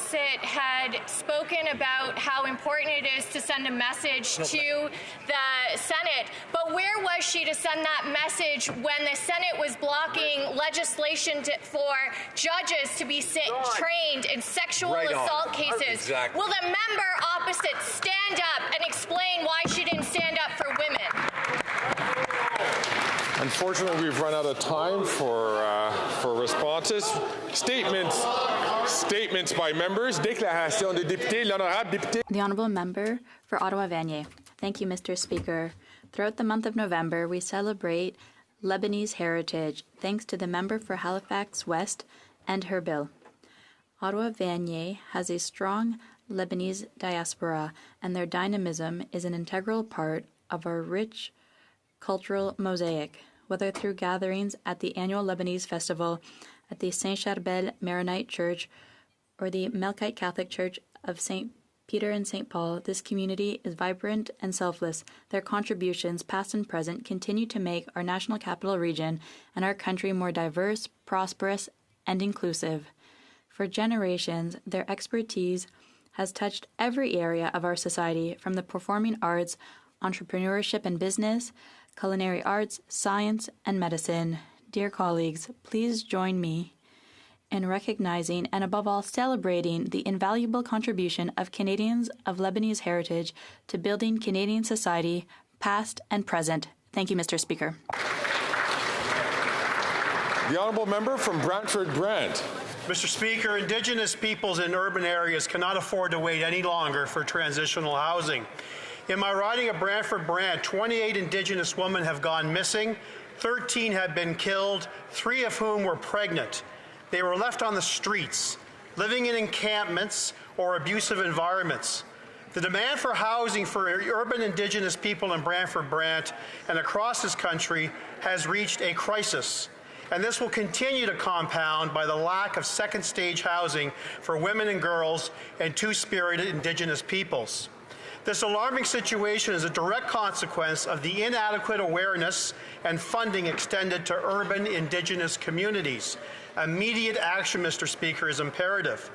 opposite had spoken about how important it is to send a message to the Senate. But where was she to send that message when the Senate was blocking legislation for judges to be trained in sexual assault cases? Exactly. Will the member opposite stand up and explain why she didn't stand up for women? Unfortunately, we've run out of time for responses. Statements by members. Déclaration de député. L'honorable député. The Honourable Member for Ottawa-Vanier. Thank you, Mr. Speaker. Throughout the month of November, we celebrate Lebanese heritage, thanks to the member for Halifax West and her bill. Ottawa-Vanier has a strong Lebanese diaspora, and their dynamism is an integral part of our rich cultural mosaic, whether through gatherings at the annual Lebanese Festival at the Saint Charbel Maronite Church or the Melkite Catholic Church of St. Peter and St. Paul. This community is vibrant and selfless. Their contributions, past and present, continue to make our national capital region and our country more diverse, prosperous, and inclusive. For generations, their expertise has touched every area of our society, from the performing arts, entrepreneurship and business, culinary arts, science, and medicine. Dear colleagues, please join me in recognizing and above all celebrating the invaluable contribution of Canadians of Lebanese heritage to building Canadian society, past and present. Thank you, Mr. Speaker. The Honourable Member from Brantford-Brant. Mr. Speaker, Indigenous peoples in urban areas cannot afford to wait any longer for transitional housing. In my riding of Brantford-Brant, 28 Indigenous women have gone missing, 13 have been killed, 3 of whom were pregnant. They were left on the streets, living in encampments or abusive environments. The demand for housing for urban Indigenous people in Brantford-Brant and across this country has reached a crisis, and this will continue to compound by the lack of second-stage housing for women and girls and two-spirited Indigenous peoples. This alarming situation is a direct consequence of the inadequate awareness and funding extended to urban Indigenous communities. Immediate action, Mr. Speaker, is imperative.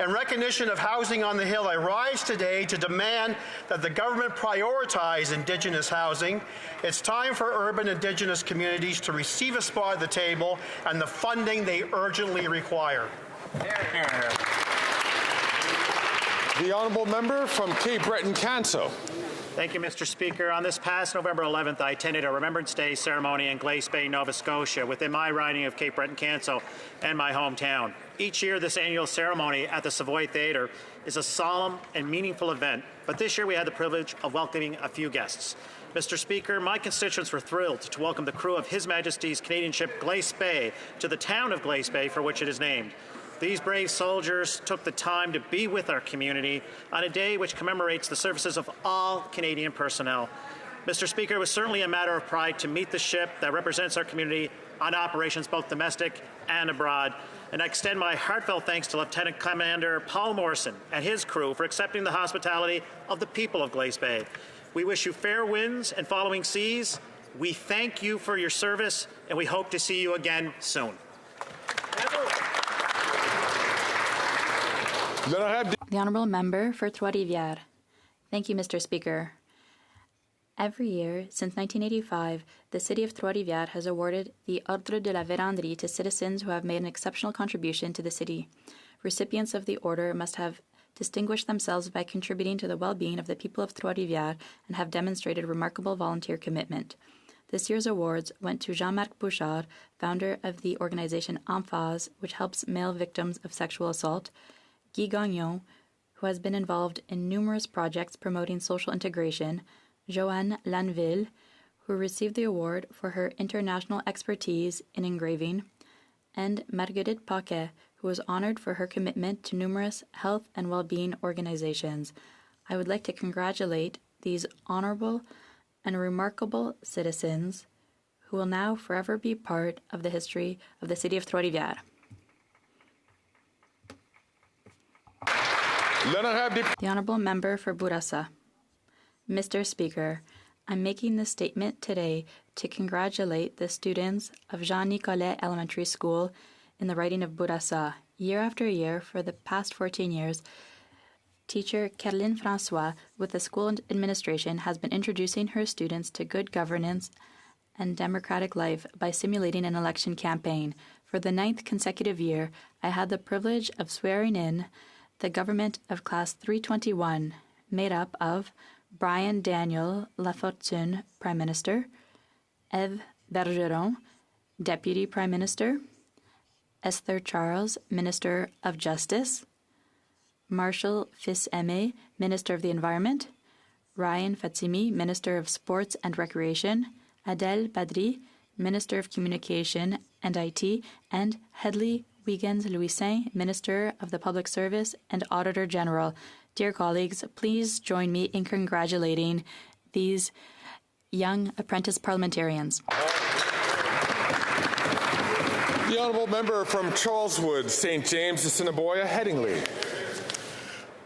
In recognition of Housing on the Hill, I rise today to demand that the government prioritize Indigenous housing. It's time for urban Indigenous communities to receive a spot at the table and the funding they urgently require. The Honourable Member from Cape Breton-Canso. Thank you, Mr. Speaker. On this past November 11th, I attended a Remembrance Day ceremony in Glace Bay, Nova Scotia, within my riding of Cape Breton-Canso and my hometown. Each year, this annual ceremony at the Savoy Theatre is a solemn and meaningful event, but this year we had the privilege of welcoming a few guests. Mr. Speaker, my constituents were thrilled to welcome the crew of His Majesty's Canadian ship Glace Bay to the town of Glace Bay, for which it is named. These brave soldiers took the time to be with our community on a day which commemorates the services of all Canadian personnel. Mr. Speaker, it was certainly a matter of pride to meet the ship that represents our community on operations both domestic and abroad. And I extend my heartfelt thanks to Lieutenant Commander Paul Morrison and his crew for accepting the hospitality of the people of Glace Bay. We wish you fair winds and following seas. We thank you for your service, and we hope to see you again soon. The Honourable Member for Trois-Rivières. Thank you, Mr. Speaker. Every year since 1985, the City of Trois-Rivières has awarded the Ordre de la Vérandrie to citizens who have made an exceptional contribution to the city. Recipients of the order must have distinguished themselves by contributing to the well-being of the people of Trois-Rivières and have demonstrated remarkable volunteer commitment. This year's awards went to Jean-Marc Bouchard, founder of the organization Emphase, which helps male victims of sexual assault, Guy Gagnon, who has been involved in numerous projects promoting social integration, Joanne Lanville, who received the award for her international expertise in engraving, and Marguerite Paquet, who was honored for her commitment to numerous health and well-being organizations. I would like to congratulate these honorable and remarkable citizens who will now forever be part of the history of the City of Trois-Rivières. The Honourable Member for Bourassa. Mr. Speaker, I'm making this statement today to congratulate the students of Jean Nicolet Elementary School in the riding of Bourassa. Year after year, for the past 14 years, teacher Caroline Francois with the school administration has been introducing her students to good governance and democratic life by simulating an election campaign. For the 9th consecutive year, I had the privilege of swearing in the government of Class 321, made up of Brian Daniel Lafortune, Prime Minister, Eve Bergeron, Deputy Prime Minister, Esther Charles, Minister of Justice, Marshall Fils-Aimé, Minister of the Environment, Ryan Fatsimi, Minister of Sports and Recreation, Adel Badri, Minister of Communication and IT, and Hedley Wiggins-Louisin, Minister of the Public Service and Auditor General. Dear colleagues, please join me in congratulating these young apprentice parliamentarians. The honourable member from Charleswood, St. James, Assiniboia, Headingley.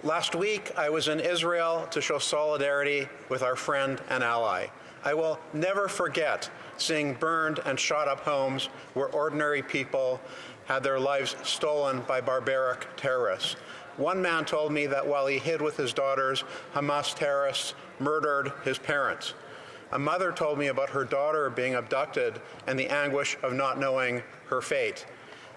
Last week, I was in Israel to show solidarity with our friend and ally. I will never forget seeing burned and shot up homes where ordinary people had their lives stolen by barbaric terrorists. One man told me that while he hid with his daughters, Hamas terrorists murdered his parents. A mother told me about her daughter being abducted and the anguish of not knowing her fate.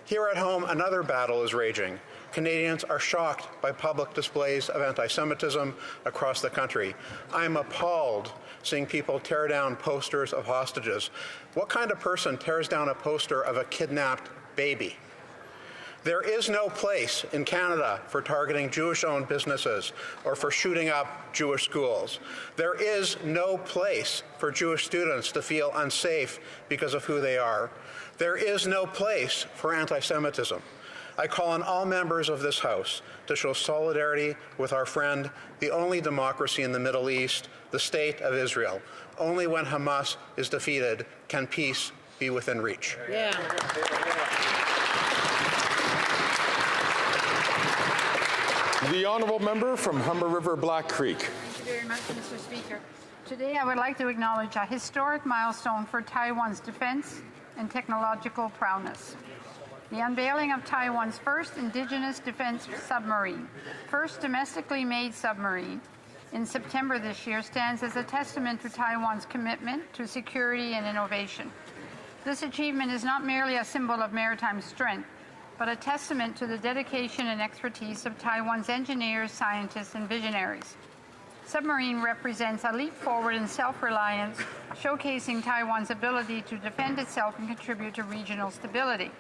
Here at home, another battle is raging. Canadians are shocked by public displays of anti-Semitism across the country. I'm appalled seeing people tear down posters of hostages. What kind of person tears down a poster of a kidnapped baby? There is no place in Canada for targeting Jewish-owned businesses or for shooting up Jewish schools. There is no place for Jewish students to feel unsafe because of who they are. There is no place for anti-Semitism. I call on all members of this House to show solidarity with our friend, the only democracy in the Middle East, the State of Israel. Only when Hamas is defeated can peace be within reach. Yeah. The honourable member from Humber River, Black Creek. Thank you very much, Mr. Speaker. Today, I would like to acknowledge a historic milestone for Taiwan's defense and technological prowess. The unveiling of Taiwan's first indigenous defense submarine, first domestically made submarine, in September this year stands as a testament to Taiwan's commitment to security and innovation. This achievement is not merely a symbol of maritime strength, but a testament to the dedication and expertise of Taiwan's engineers, scientists, and visionaries. Submarine represents a leap forward in self-reliance, showcasing Taiwan's ability to defend itself and contribute to regional stability.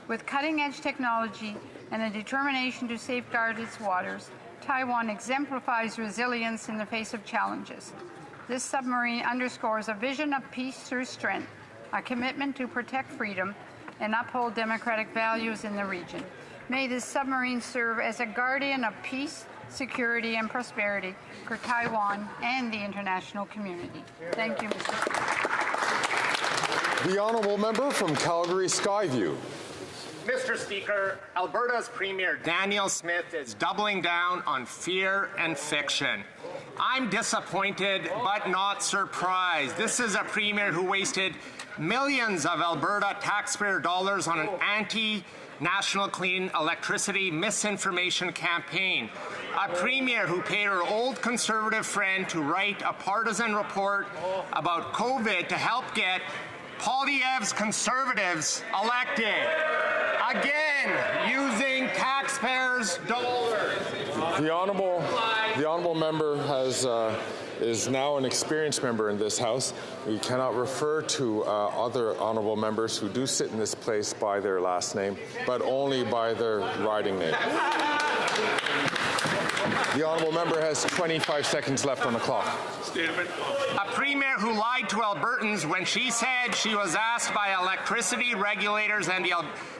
With cutting-edge technology and a determination to safeguard its waters, Taiwan exemplifies resilience in the face of challenges. This submarine underscores a vision of peace through strength, a commitment to protect freedom, and uphold democratic values in the region. May this submarine serve as a guardian of peace, security, and prosperity for Taiwan and the international community. Thank you, Mr. Speaker. The honourable member from Calgary, Skyview. Mr. Speaker, Alberta's Premier Daniel Smith is doubling down on fear and fiction. I'm disappointed but not surprised. This is a Premier who wasted millions of Alberta taxpayer dollars on an anti-national clean electricity misinformation campaign. A Premier who paid her old Conservative friend to write a partisan report about COVID to help get Poilievre's Conservatives elected. Again, using taxpayers' dollars. The honourable member is now an experienced member in this House. We cannot refer to other honourable members who do sit in this place by their last name, but only by their riding name. The honourable member has 25 seconds left on the clock. A Premier who lied to Albertans when she said she was asked by electricity regulators and the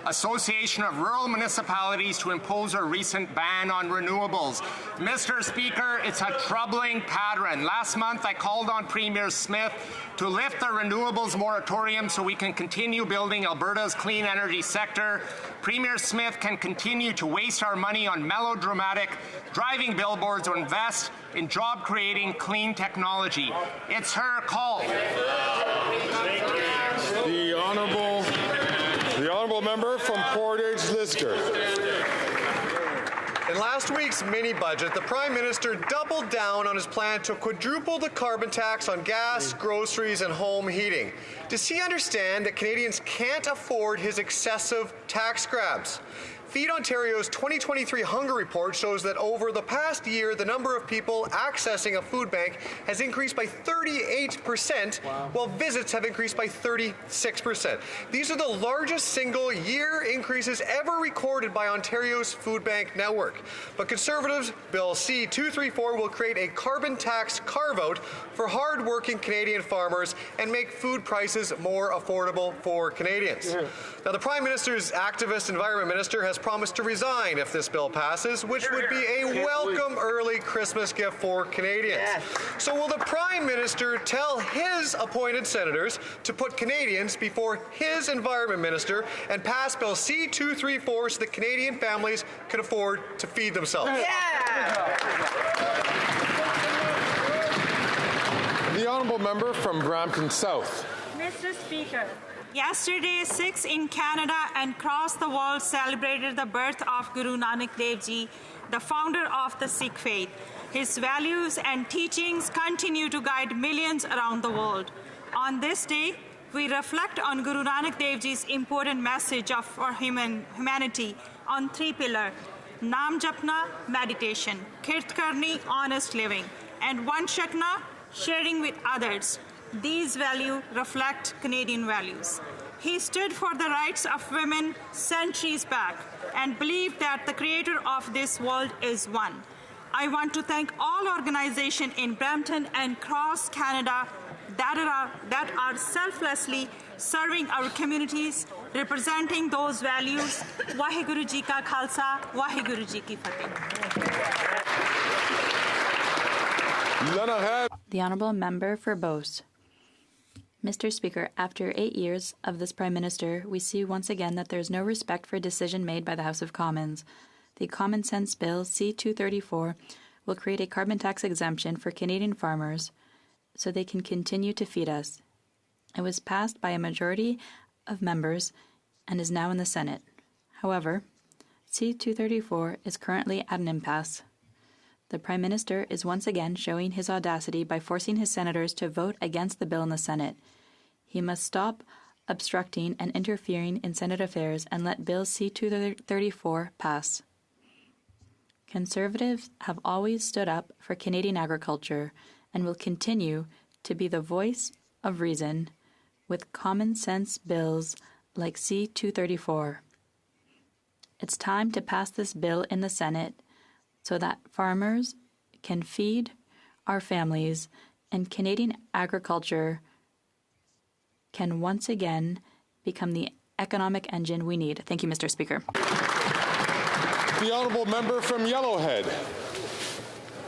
Association of Rural Municipalities to impose a recent ban on renewables. Mr. Speaker, it's a troubling pattern. Last month, I called on Premier Smith to lift the renewables moratorium so we can continue building Alberta's clean energy sector. Premier Smith can continue to waste our money on melodramatic driving billboards or invest in job-creating clean technology. It's her call. The honourable honourable member from Portage Lisgar. In last week's mini-budget, the Prime Minister doubled down on his plan to quadruple the carbon tax on gas, groceries, and home heating. Does he understand that Canadians can't afford his excessive tax grabs? Feed Ontario's 2023 hunger report shows that over the past year, the number of people accessing a food bank has increased by 38%, while visits have increased by 36%. These are the largest single-year increases ever recorded by Ontario's food bank network. But Conservatives' Bill C-234 will create a carbon tax carve-out for hard-working Canadian farmers and make food prices more affordable for Canadians. Now, the Prime Minister's activist Environment Minister has promised to resign if this bill passes, which would be a welcome early Christmas gift for Canadians. So will the Prime Minister tell his appointed senators to put Canadians before his Environment Minister and pass Bill C-234 so that Canadian families can afford to feed themselves? The honourable member from Brampton South. Mr. Speaker, yesterday, Sikhs in Canada and across the world celebrated the birth of Guru Nanak Dev Ji, the founder of the Sikh faith. His values and teachings continue to guide millions around the world. On this day, we reflect on Guru Nanak Dev Ji's important message for humanity on three pillars: Naam Japna, meditation; Kirt Karni, honest living; and One Shakna, sharing with others. These values reflect Canadian values. He stood for the rights of women centuries back and believed that the creator of this world is one. I want to thank all organizations in Brampton and across Canada that are selflessly serving our communities, representing those values. Waheguru Ji Ka Khalsa, Waheguru Ji Ki Fateh. The Honourable Member for Beauce. Mr. Speaker, after 8 years of this Prime Minister, we see once again that there is no respect for a decision made by the House of Commons. The Common Sense Bill C-234 will create a carbon tax exemption for Canadian farmers so they can continue to feed us. It was passed by a majority of members and is now in the Senate. However, C-234 is currently at an impasse. The Prime Minister is once again showing his audacity by forcing his senators to vote against the bill in the Senate. He must stop obstructing and interfering in Senate affairs and let Bill C-234 pass. Conservatives have always stood up for Canadian agriculture and will continue to be the voice of reason with common sense bills like C-234. It's time to pass this bill in the Senate so that farmers can feed our families and Canadian agriculture can once again become the economic engine we need. Thank you, Mr. Speaker. The honourable member from Yellowhead.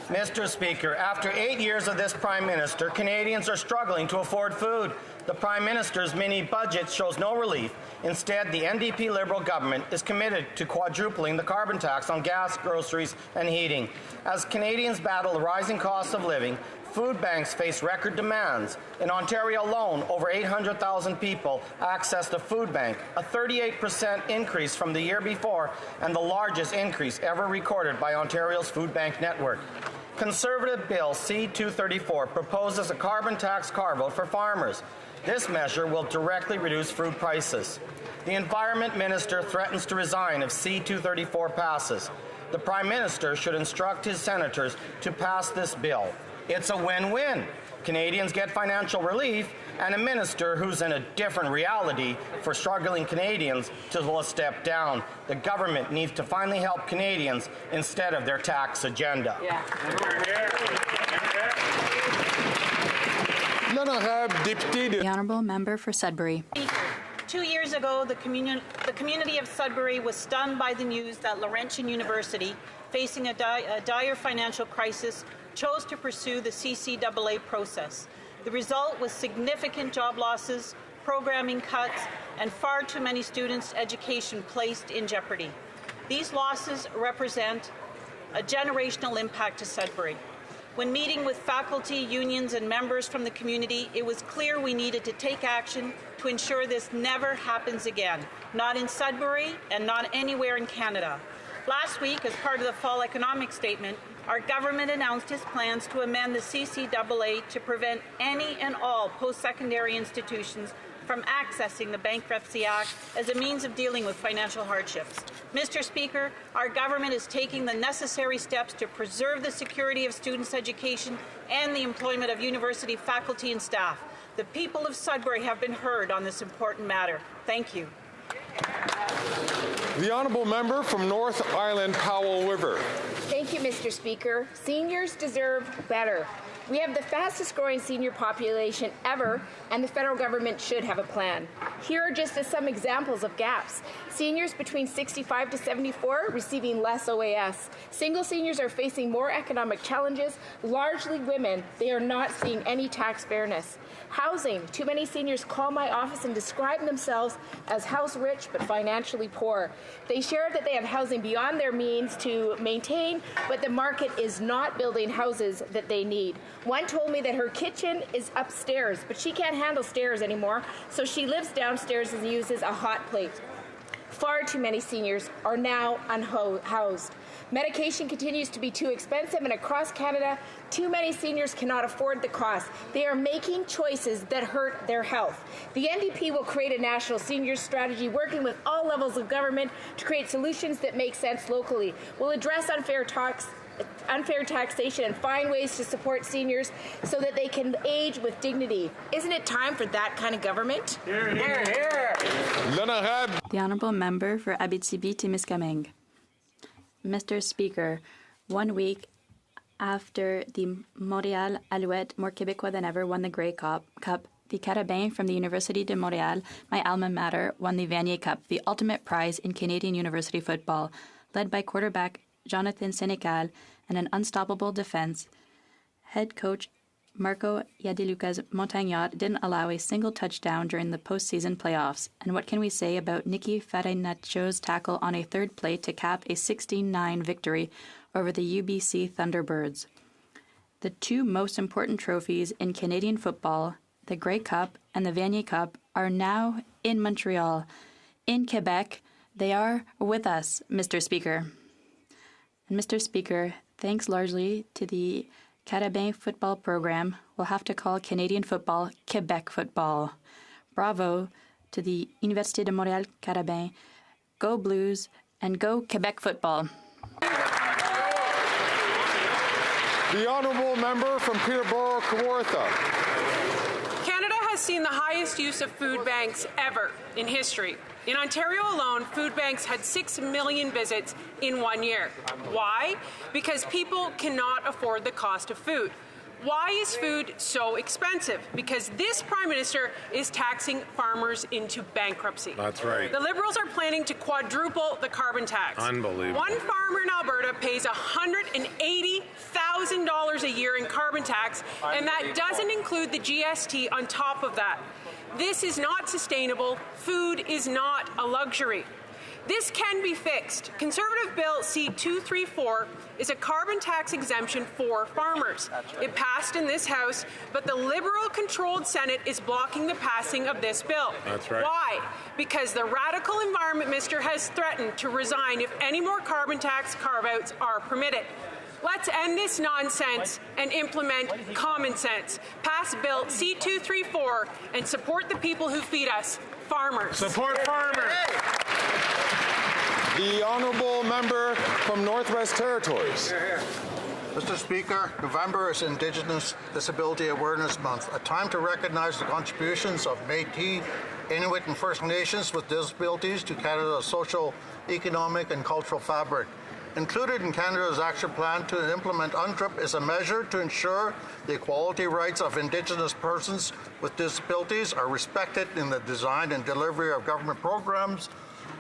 Mr. Speaker, after 8 years of this Prime Minister, Canadians are struggling to afford food. The Prime Minister's mini-budget shows no relief. Instead, the NDP Liberal government is committed to quadrupling the carbon tax on gas, groceries, and heating. As Canadians battle the rising cost of living, food banks face record demands. In Ontario alone, over 800,000 people access the food bank, a 38% increase from the year before and the largest increase ever recorded by Ontario's food bank network. Conservative Bill C-234 proposes a carbon tax carve-out for farmers. This measure will directly reduce food prices. The Environment Minister threatens to resign if C-234 passes. The Prime Minister should instruct his senators to pass this bill. It's a win-win. Canadians get financial relief, and a minister who's in a different reality for struggling Canadians will step down. The government needs to finally help Canadians instead of their tax agenda. The Honourable Member for Sudbury. 2 years ago, the community of Sudbury was stunned by the news that Laurentian University, facing a dire financial crisis, chose to pursue the CCAA process. The result was significant job losses, programming cuts, and far too many students' education placed in jeopardy. These losses represent a generational impact to Sudbury. When meeting with faculty, unions, and members from the community, it was clear we needed to take action to ensure this never happens again, not in Sudbury and not anywhere in Canada. Last week, as part of the fall economic statement, our government announced its plans to amend the CCAA to prevent any and all post-secondary institutions from accessing the Bankruptcy Act as a means of dealing with financial hardships. Mr. Speaker, our government is taking the necessary steps to preserve the security of students' education and the employment of university faculty and staff. The people of Sudbury have been heard on this important matter. Thank you. The honourable member from North Island Powell River. Thank you, Mr. Speaker. Seniors deserve better. We have the fastest growing senior population ever, and the federal government should have a plan. Here are just some examples of gaps. Seniors between 65 to 74 receiving less OAS. Single seniors are facing more economic challenges, largely women. They are not seeing any tax fairness. Housing. Too many seniors call my office and describe themselves as house rich but financially poor. They share that they have housing beyond their means to maintain, but the market is not building houses that they need. One told me that her kitchen is upstairs, but she can't handle stairs anymore, so she lives downstairs and uses a hot plate. Far too many seniors are now unhoused. Medication continues to be too expensive, and across Canada, too many seniors cannot afford the cost. They are making choices that hurt their health. The NDP will create a national seniors strategy, working with all levels of government to create solutions that make sense locally. We'll address unfair taxation and find ways to support seniors so that they can age with dignity. Isn't it time for that kind of government? Hear, hear, hear. The honourable member for Abitibi-Témiscamingue. Mr. Speaker, 1 week after the Montréal Alouette, more Québécois than ever, won the Grey Cup, the Carabins from the Université de Montréal, my alma mater, won the Vanier Cup, the ultimate prize in Canadian university football. Led by quarterback Jonathan Senecal and an unstoppable defense, head coach Marco Yadeluca's Montagnat didn't allow a single touchdown during the postseason playoffs. And what can we say about Nicky Farinacio's tackle on a third play to cap a 16-9 victory over the UBC Thunderbirds? The two most important trophies in Canadian football, the Grey Cup and the Vanier Cup, are now in Montreal. In Quebec, they are with us, Mr. Speaker. And Mr. Speaker, thanks largely to the Carabin football program, we'll have to call Canadian football Quebec football. Bravo to the Université de Montréal Carabin. Go Blues and go Quebec football. The honourable member from Peterborough Kawartha. Canada has seen the highest use of food banks ever in history. In Ontario alone, food banks had 6 million visits in 1 year. Why? Because people cannot afford the cost of food. Why is food so expensive? Because this Prime Minister is taxing farmers into bankruptcy. That's right. The Liberals are planning to quadruple the carbon tax. Unbelievable. One farmer in Alberta pays $180,000 a year in carbon tax, and that doesn't include the GST on top of that. This is not sustainable. Food is not a luxury. This can be fixed. Conservative Bill C-234 is a carbon tax exemption for farmers. It passed in this House, but the Liberal-controlled Senate is blocking the passing of this bill. That's right. Why? Because the radical environment minister has threatened to resign if any more carbon tax carve-outs are permitted. Let's end this nonsense and implement common sense. Pass Bill C-234 and support the people who feed us, farmers. Support farmers. The honourable member from Northwest Territories. Mr. Speaker, November is Indigenous Disability Awareness Month, a time to recognize the contributions of Métis, Inuit and First Nations with disabilities to Canada's social, economic and cultural fabric. Included in Canada's action plan to implement UNDRIP is a measure to ensure the equality rights of Indigenous persons with disabilities are respected in the design and delivery of government programs,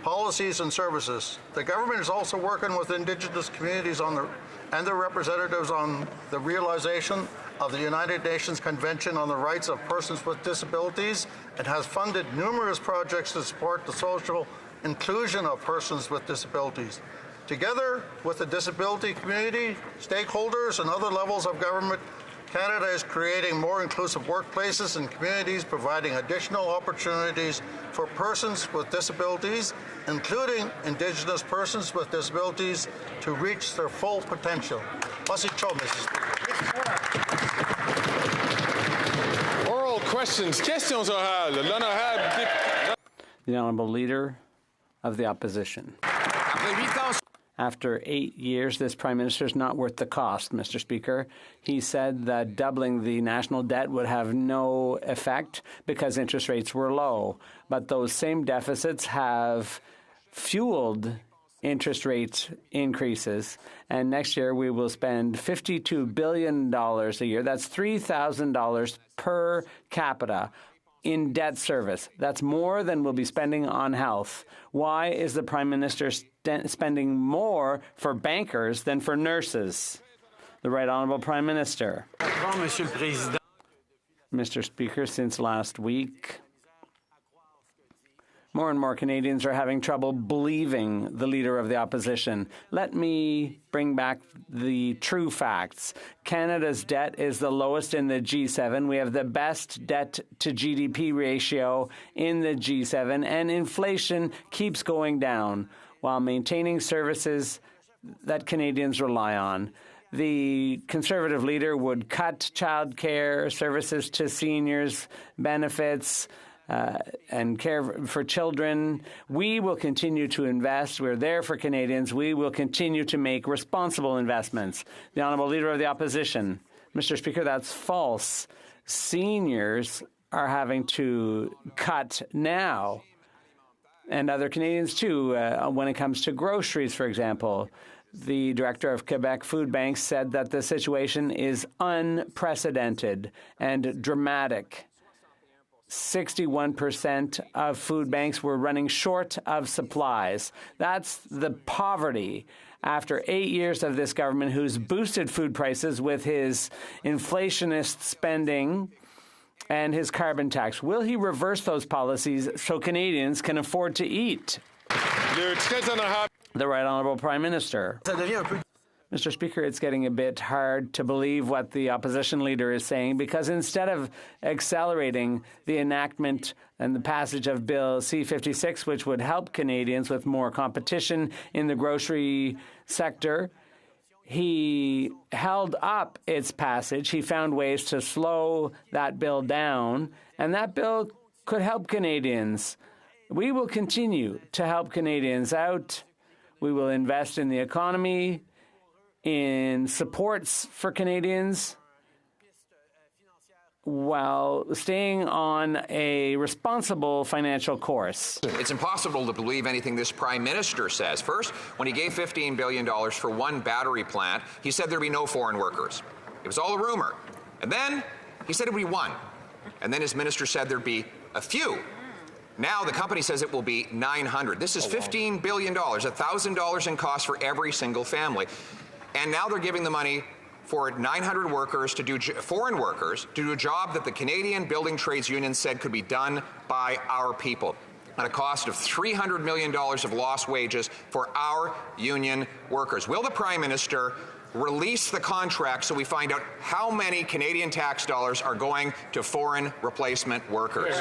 policies and services. The government is also working with Indigenous communities and their representatives on the realization of the United Nations Convention on the Rights of Persons with Disabilities and has funded numerous projects to support the social inclusion of persons with disabilities. Together with the disability community, stakeholders, and other levels of government, Canada is creating more inclusive workplaces and communities, providing additional opportunities for persons with disabilities, including Indigenous persons with disabilities, to reach their full potential. Oral questions. Questions orales. L'honorable The Honourable Leader of the Opposition. After 8 years, this Prime Minister is not worth the cost, Mr. Speaker. He said that doubling the national debt would have no effect because interest rates were low. But those same deficits have fueled interest rate increases. And next year, we will spend $52 billion a year. That's $3,000 per capita in debt service. That's more than we'll be spending on health. Why is the Prime Minister spending more for bankers than for nurses? The Right Honourable Prime Minister. Mr. Speaker, since last week, more and more Canadians are having trouble believing the Leader of the Opposition. Let me bring back the true facts. Canada's debt is the lowest in the G7. We have the best debt to GDP ratio in the G7, and inflation keeps going down while maintaining services that Canadians rely on. The Conservative leader would cut child care services to seniors, benefits, and care for children. We will continue to invest. We're there for Canadians. We will continue to make responsible investments. The Honourable Leader of the Opposition. Mr. Speaker, that's false. Seniors are having to cut now, and other Canadians too, when it comes to groceries, for example. The director of Quebec Food Banks said that the situation is unprecedented and dramatic. 61% of food banks were running short of supplies. That's the poverty after 8 years of this government who's boosted food prices with his inflationist spending and his carbon tax. Will he reverse those policies so Canadians can afford to eat? The Right Honourable Prime Minister. Mr. Speaker, it's getting a bit hard to believe what the opposition leader is saying because instead of accelerating the enactment and the passage of Bill C-56, which would help Canadians with more competition in the grocery sector, he held up its passage. He found ways to slow that bill down, and that bill could help Canadians. We will continue to help Canadians out. We will invest in the economy, in supports for Canadians, while staying on a responsible financial course. It's impossible to believe anything this Prime Minister says. First, when he gave $15 billion for one battery plant, he said there'd be no foreign workers. It was all a rumor. And then he said it would be one. And then his minister said there'd be a few. Now the company says it will be 900. This is $15 billion, $1,000 in cost for every single family. And now they're giving the money for 900 workers to do, foreign workers, to do a job that the Canadian Building Trades Union said could be done by our people at a cost of $300 million of lost wages for our union workers. Will the Prime Minister release the contract so we find out how many Canadian tax dollars are going to foreign replacement workers?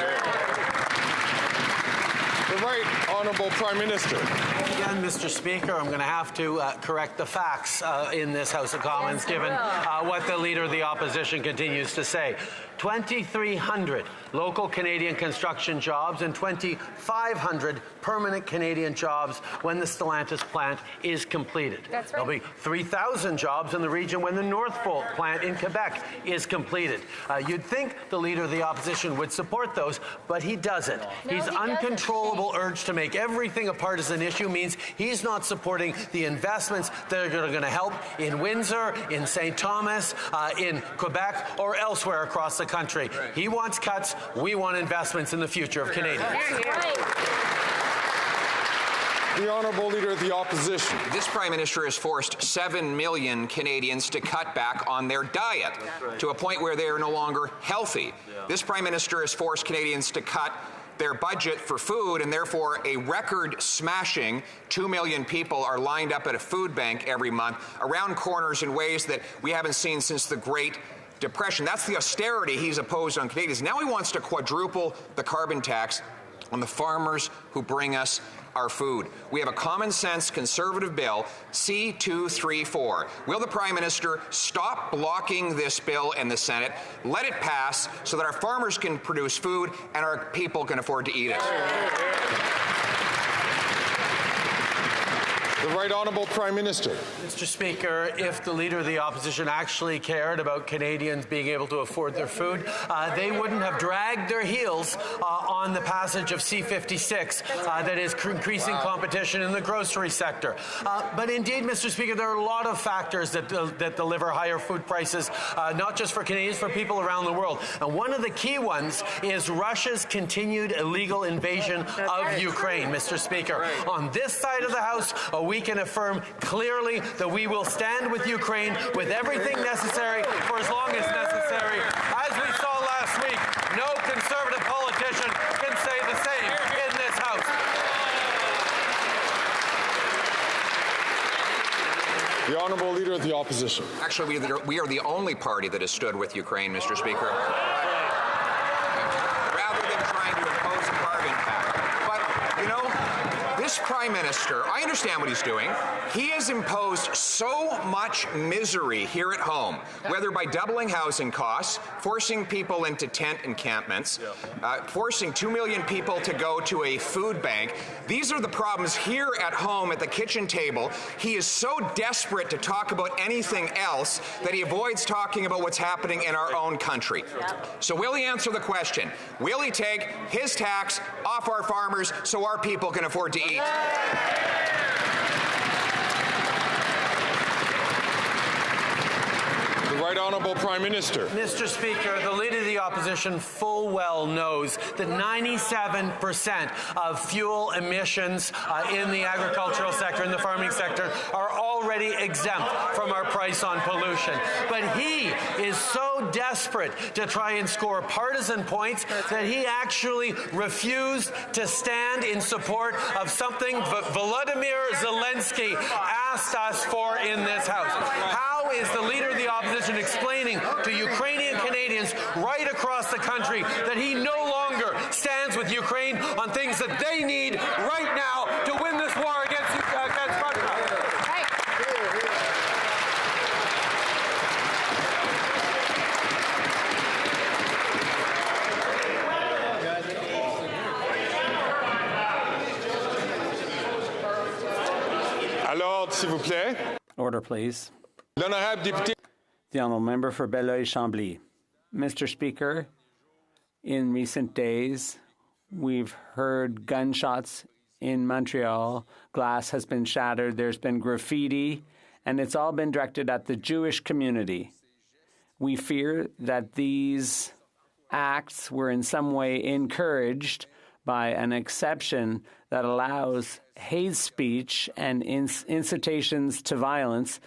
The Right Honourable Prime Minister. Again, Mr. Speaker, I'm going to have to correct the facts in this House of Commons, given what the Leader of the Opposition continues to say. 2,300 local Canadian construction jobs and 2,500 permanent Canadian jobs when the Stellantis plant is completed. That's right. There'll be 3,000 jobs in the region when the Northvolt plant in Quebec is completed. You'd think the Leader of the Opposition would support those, but he doesn't. His uncontrollable urge to make everything a partisan issue means he's not supporting the investments that are going to help in Windsor, in St. Thomas, in Quebec, or elsewhere across the country. He wants cuts. We want investments in the future of Canadians. The Honourable Leader of the Opposition. This Prime Minister has forced 7 million Canadians to cut back on their diet to a point where they are no longer healthy. This Prime Minister has forced Canadians to cut their budget for food, and therefore a record-smashing 2 million people are lined up at a food bank every month around corners in ways that we haven't seen since the Great Depression. That's the austerity he's imposed on Canadians. Now he wants to quadruple the carbon tax on the farmers who bring us our food. We have a common-sense Conservative bill, C-234. Will the Prime Minister stop blocking this bill in the Senate, let it pass so that our farmers can produce food and our people can afford to eat it? The Right Honourable Prime Minister. Mr. Speaker, if the Leader of the Opposition actually cared about Canadians being able to afford their food, they wouldn't have dragged their heels on the passage of C-56 that is increasing competition in the grocery sector. But indeed, Mr. Speaker, there are a lot of factors that deliver higher food prices, not just for Canadians, for people around the world. And one of the key ones is Russia's continued illegal invasion of Ukraine, Mr. Speaker. On this side of the House, we can affirm clearly that we will stand with Ukraine with everything necessary for as long as necessary. As we saw last week, no Conservative politician can say the same in this House. The Honourable Leader of the Opposition. Actually, we are the only party that has stood with Ukraine, Mr. Speaker. Rather than trying to impose a carbon tax. But, you know, this Prime Minister, I understand what he's doing. He has imposed so much misery here at home, whether by doubling housing costs, forcing people into tent encampments, forcing 2 million people to go to a food bank. These are the problems here at home at the kitchen table. He is so desperate to talk about anything else that he avoids talking about what's happening in our own country. So will he answer the question? Will he take his tax off our farmers so our people can afford to eat? The Right Honourable Prime Minister. Mr. Speaker, the Leader of the Opposition full well knows that 97% of fuel emissions in the agricultural sector, in the farming sector, are already exempt from our price on pollution. But he is so desperate to try and score partisan points that he actually refused to stand in support of something Volodymyr Zelensky asked us for in this House. How is the Leader of the Opposition explaining to Ukrainian Canadians right across the country that he no longer stands with Ukraine on things that they need right now to win this war against Russia? Alors, s'il vous plaît. Order, please. L'honorable député. The Honourable Member for Belleuil-Chambly. Mr. Speaker, in recent days, we've heard gunshots in Montreal. Glass has been shattered. There's been graffiti, and it's all been directed at the Jewish community. We fear that these acts were in some way encouraged by an exception that allows hate speech and incitations to violence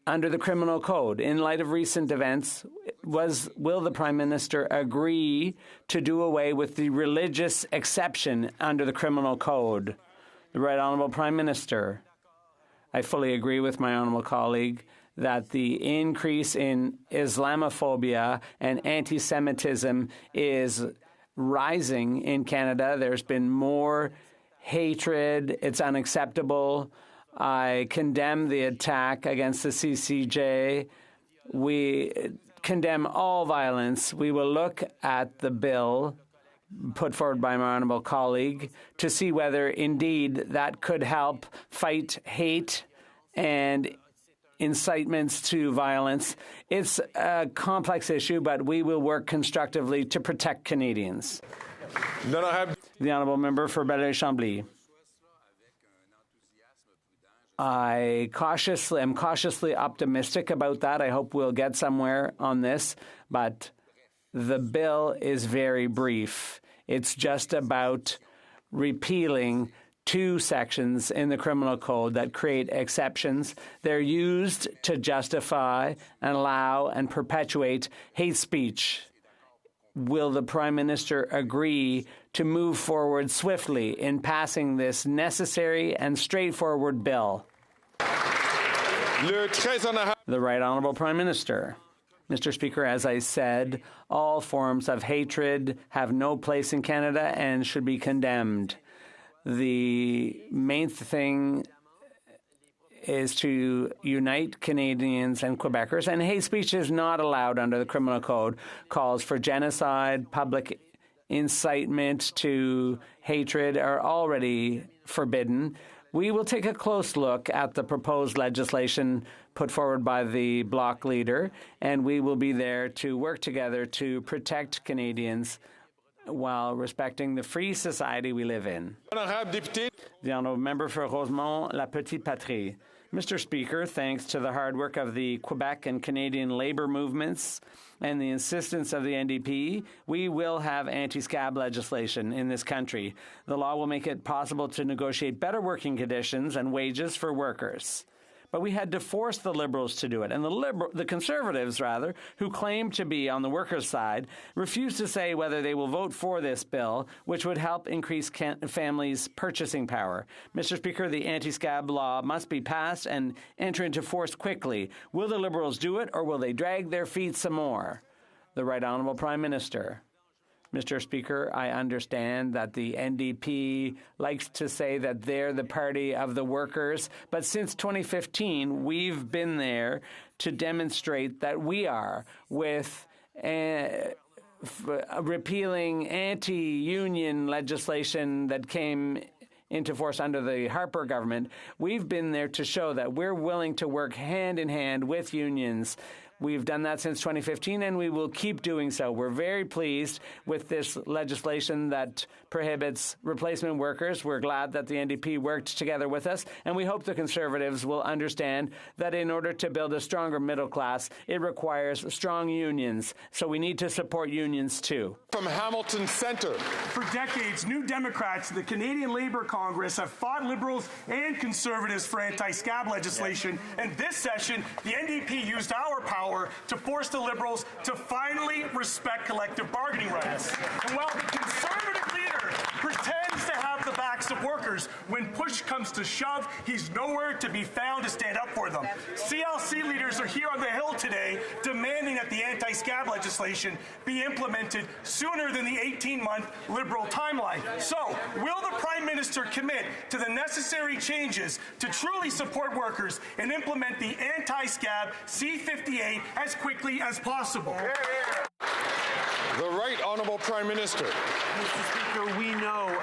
under the criminal code. In light of recent events, will the Prime Minister agree to do away with the religious exception under the criminal code? The Right Honourable Prime Minister. I fully agree with my honourable colleague that the increase in Islamophobia and anti-Semitism is rising in Canada. There's been more hatred. It's unacceptable. I condemn the attack against the CCJ. We condemn all violence. We will look at the bill put forward by my honourable colleague to see whether indeed that could help fight hate and incitements to violence. It's a complex issue, but we will work constructively to protect Canadians. The Honourable Member for Belleuil-Chambly. I am cautiously optimistic about that. I hope we'll get somewhere on this, but the bill is very brief. It's just about repealing 2 sections in the criminal code that create exceptions. They're used to justify and allow and perpetuate hate speech. will the Prime Minister agree to move forward swiftly in passing this necessary and straightforward bill? The Right Honourable Prime Minister. Mr. Speaker, as I said, all forms of hatred have no place in Canada and should be condemned. The main thing is to unite Canadians and Quebecers, and hate speech is not allowed under the Criminal Code. Calls for genocide, public incitement to hatred are already forbidden. We will take a close look at the proposed legislation put forward by the Bloc leader, and we will be there to work together to protect Canadians while respecting the free society we live in. The Honourable Member for Rosemont-La Petite Patrie. Mr. Speaker, thanks to the hard work of the Quebec and Canadian labour movements and the insistence of the NDP, we will have anti-scab legislation in this country. The law will make it possible to negotiate better working conditions and wages for workers. But we had to force the Liberals to do it. And the Conservatives, who claim to be on the workers' side, refuse to say whether they will vote for this bill, which would help increase families' purchasing power. Mr. Speaker, the anti-scab law must be passed and enter into force quickly. Will the Liberals do it, or will they drag their feet some more? The Right Honourable Prime Minister. Mr. Speaker, I understand that the NDP likes to say that they're the party of the workers, but since 2015, we've been there to demonstrate that we are with repealing anti-union legislation that came into force under the Harper government. We've been there to show that we're willing to work hand in hand with unions. We've done that since 2015, and we will keep doing so. We're very pleased with this legislation that prohibits replacement workers. We're glad that the NDP worked together with us, and we hope the Conservatives will understand that in order to build a stronger middle class, it requires strong unions. So we need to support unions, too. From Hamilton Centre. For decades, New Democrats, the Canadian Labour Congress, have fought Liberals and Conservatives for anti-scab legislation, and this session, the NDP used our power to force the Liberals to finally respect collective bargaining rights. And while the Conservative leader pretends to have the backs of workers, when push comes to shove, he's nowhere to be found to stand up for them. CLC leaders are here on the Hill today demanding that the anti-scab legislation be implemented sooner than the 18-month Liberal timeline. So, will the Prime Minister commit to the necessary changes to truly support workers and implement the anti-scab C-58 as quickly as possible? The Right Honourable Prime Minister. Mr. Speaker, we know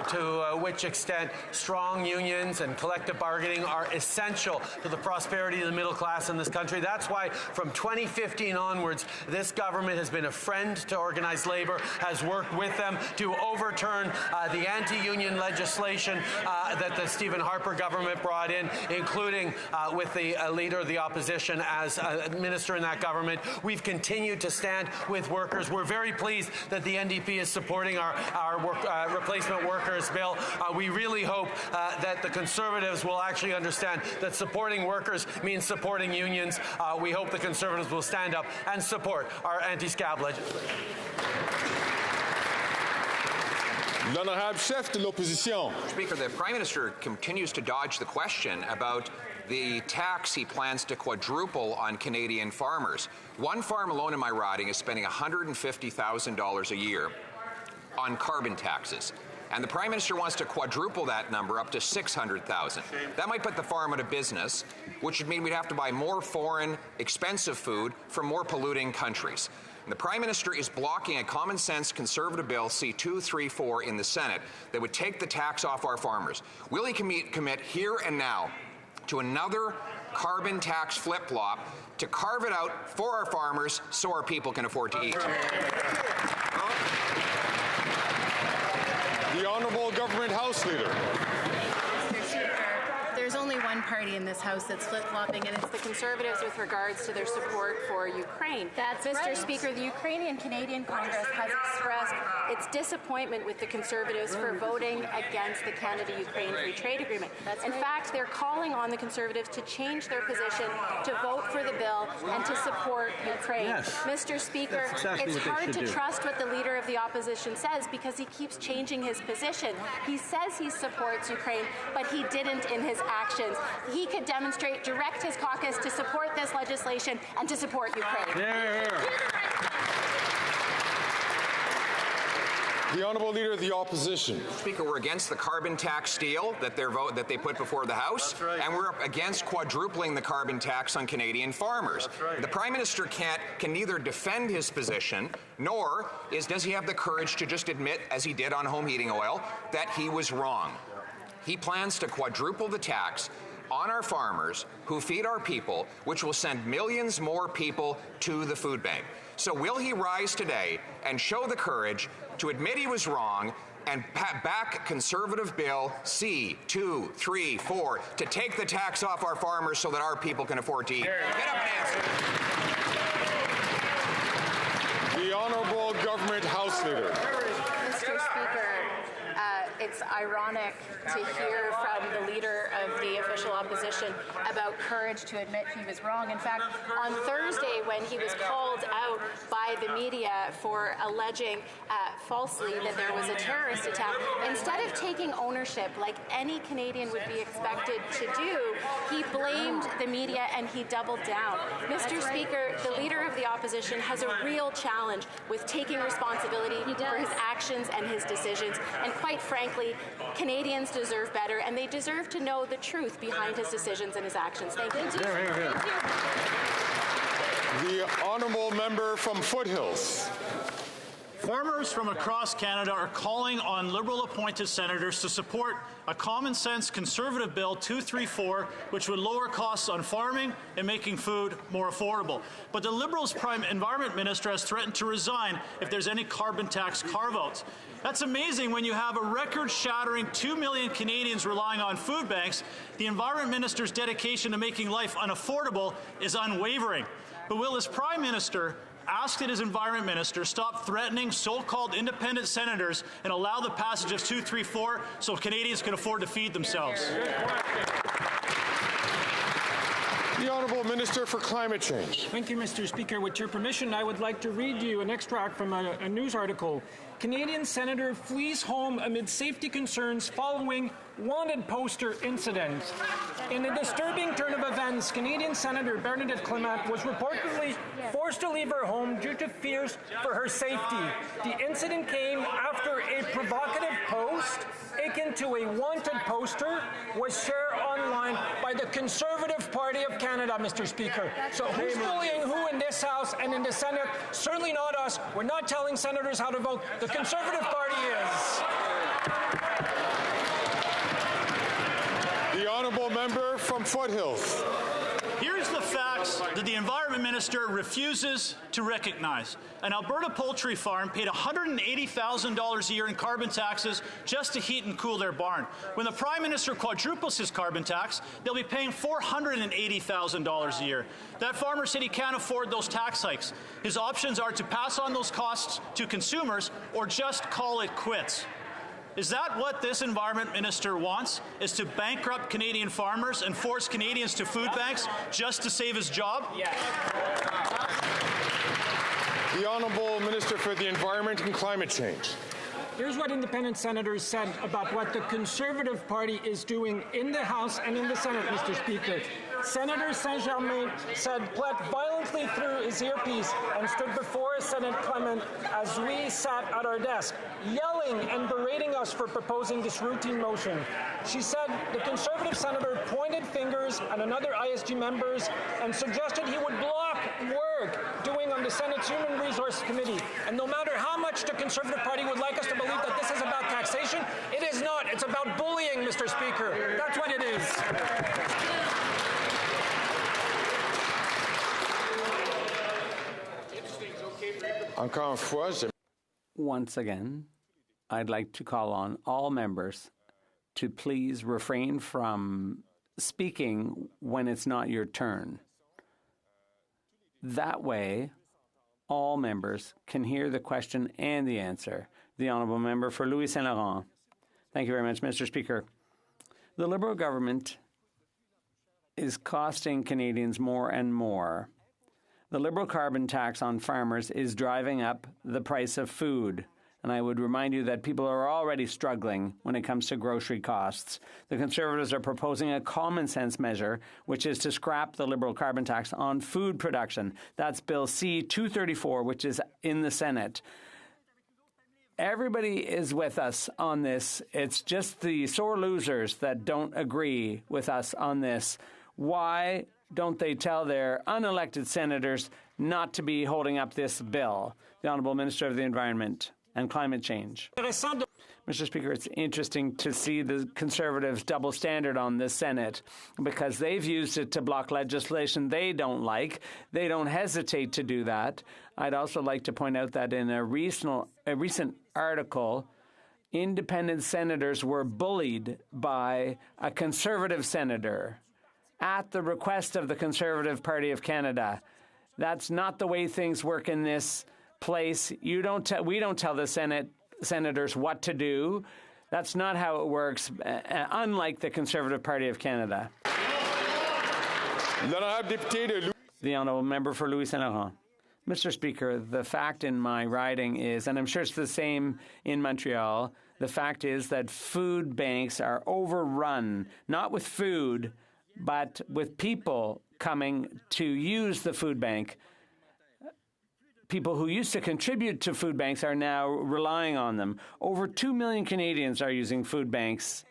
to which extent strong unions and collective bargaining are essential to the prosperity of the middle class in this country. That's why from 2015 onwards, this government has been a friend to organized labor, has worked with them to overturn the anti-union legislation that the Stephen Harper government brought in, including with the leader of the opposition as a minister in that government. We've continued to stand with workers. We're very pleased that the NDP is supporting our replacement workers bill. We really hope that the Conservatives will actually understand that supporting workers means supporting unions. We hope the Conservatives will stand up and support our anti-scab legislation. L'honorable chef de l'opposition. Speaker, the Prime Minister continues to dodge the question about the tax he plans to quadruple on Canadian farmers. One farm alone in my riding is spending $150,000 a year on carbon taxes. And the Prime Minister wants to quadruple that number up to $600,000. That might put the farm out of business, which would mean we'd have to buy more foreign, expensive food from more polluting countries. And the Prime Minister is blocking a common-sense Conservative bill, C-234, in the Senate that would take the tax off our farmers. Will he commit here and now to another carbon tax flip-flop to carve it out for our farmers so our people can afford to eat? The Honourable Government House Leader. Mr. Speaker, there's only one one party in this House that's flip-flopping, and it's the Conservatives with regards to their support for Ukraine. That's Mr. right. Speaker, the Ukrainian-Canadian Congress has expressed its disappointment with the Conservatives for voting against the Canada-Ukraine Free Trade Agreement. In fact, they're calling on the Conservatives to change their position, to vote for the bill, and to support Ukraine. Yes. Mr. Speaker, That's exactly it's what they hard should to do. trust what the Leader of the Opposition says because he keeps changing his position. He says he supports Ukraine, but he didn't in his actions. He could demonstrate, direct his caucus to support this legislation and to support Ukraine. The Honourable Leader of the Opposition. Speaker, we're against the carbon tax deal that they put before the House, and we're against quadrupling the carbon tax on Canadian farmers. The Prime Minister can neither defend his position, nor does he have the courage to just admit, as he did on home heating oil, that he was wrong. He plans to quadruple the tax on our farmers who feed our people, which will send millions more people to the food bank. So will he rise today and show the courage to admit he was wrong and back Conservative Bill C-234 to take the tax off our farmers so that our people can afford to eat? Get up and answer. The Honourable Government House Leader. Mr. Speaker, it's ironic to hear from the Leader of the official opposition about courage to admit he was wrong. In fact, on Thursday, when he was called out by the media for alleging falsely that there was a terrorist attack, instead of taking ownership like any Canadian would be expected to do, he blamed the media and he doubled down. Mr. Speaker, the Leader of the opposition has a real challenge with taking responsibility for his actions and his decisions. And quite frankly, Canadians deserve better, and they deserve to know the truth behind his decisions and his actions. Thank you. The Honourable Member from Foothills. Farmers from across Canada are calling on Liberal-appointed senators to support a common-sense Conservative Bill 234, which would lower costs on farming and making food more affordable. But the Liberals' Prime Environment Minister has threatened to resign if there's any carbon tax carve-outs. That's amazing when you have a record-shattering 2 million Canadians relying on food banks. The Environment Minister's dedication to making life unaffordable is unwavering. But will his Prime Minister ask that his Environment Minister stop threatening so-called independent senators and allow the passage of 234 so Canadians can afford to feed themselves? The Honourable Minister for Climate Change. Thank you, Mr. Speaker. With your permission, I would like to read you an extract from a news article. Canadian senator flees home amid safety concerns following wanted poster incident. In a disturbing turn of events, Canadian Senator Bernadette Clement was reportedly forced to leave her home due to fears for her safety. The incident came after a provocative post akin to a wanted poster was shared online by the Conservative Party of Canada, Mr. Speaker. So who's bullying who in this House and in the Senate? Certainly not us. We're not telling senators how to vote. The Conservative Party is. The Honourable Member from Foothills. Here's the facts that the Environment Minister refuses to recognize. An Alberta poultry farm paid $180,000 a year in carbon taxes just to heat and cool their barn. When the Prime Minister quadruples his carbon tax, they'll be paying $480,000 a year. That farmer said he can't afford those tax hikes. His options are to pass on those costs to consumers or just call it quits. Is that what this Environment Minister wants, is to bankrupt Canadian farmers and force Canadians to food banks just to save his job? Yes. The Honourable Minister for the Environment and Climate Change. Here's what independent senators said about what the Conservative Party is doing in the House and in the Senate, Mr. Speaker. Senator Saint-Germain said pled violently through his earpiece and stood before Senator Clement as we sat at our desk, yelling and berating us for proposing this routine motion. She said the Conservative senator pointed fingers at another ISG members and suggested he would block work doing on the Senate's Human Resources Committee. And no matter how much the Conservative Party would like us to believe that this is about taxation, it is not. It's about bullying, Mr. Speaker. That's what it is. Once again, I'd like to call on all members to please refrain from speaking when it's not your turn. That way, all members can hear the question and the answer. The Honourable Member for Louis Saint Laurent. Thank you very much, Mr. Speaker. The Liberal government is costing Canadians more and more. The Liberal carbon tax on farmers is driving up the price of food. And I would remind you that people are already struggling when it comes to grocery costs. The Conservatives are proposing a common-sense measure, which is to scrap the Liberal carbon tax on food production. That's Bill C-234, which is in the Senate. Everybody is with us on this. It's just the sore losers that don't agree with us on this. Why don't they tell their unelected senators not to be holding up this bill? The Honourable Minister of the Environment and Climate Change. Mr. Speaker, it's interesting to see the Conservatives' double standard on the Senate because they've used it to block legislation they don't like. They don't hesitate to do that. I'd also like to point out that in a recent article, independent senators were bullied by a Conservative senator at the request of the Conservative Party of Canada. That's not the way things work in this place. We don't tell the senators what to do. That's not how it works, unlike the Conservative Party of Canada. The Honourable Member for Louis Saint Laurent. Mr. Speaker, the fact in my riding is, and I'm sure it's the same in Montreal, the fact is that food banks are overrun, not with food, but with people coming to use the food bank. People who used to contribute to food banks are now relying on them. Over 2 million Canadians are using food banks.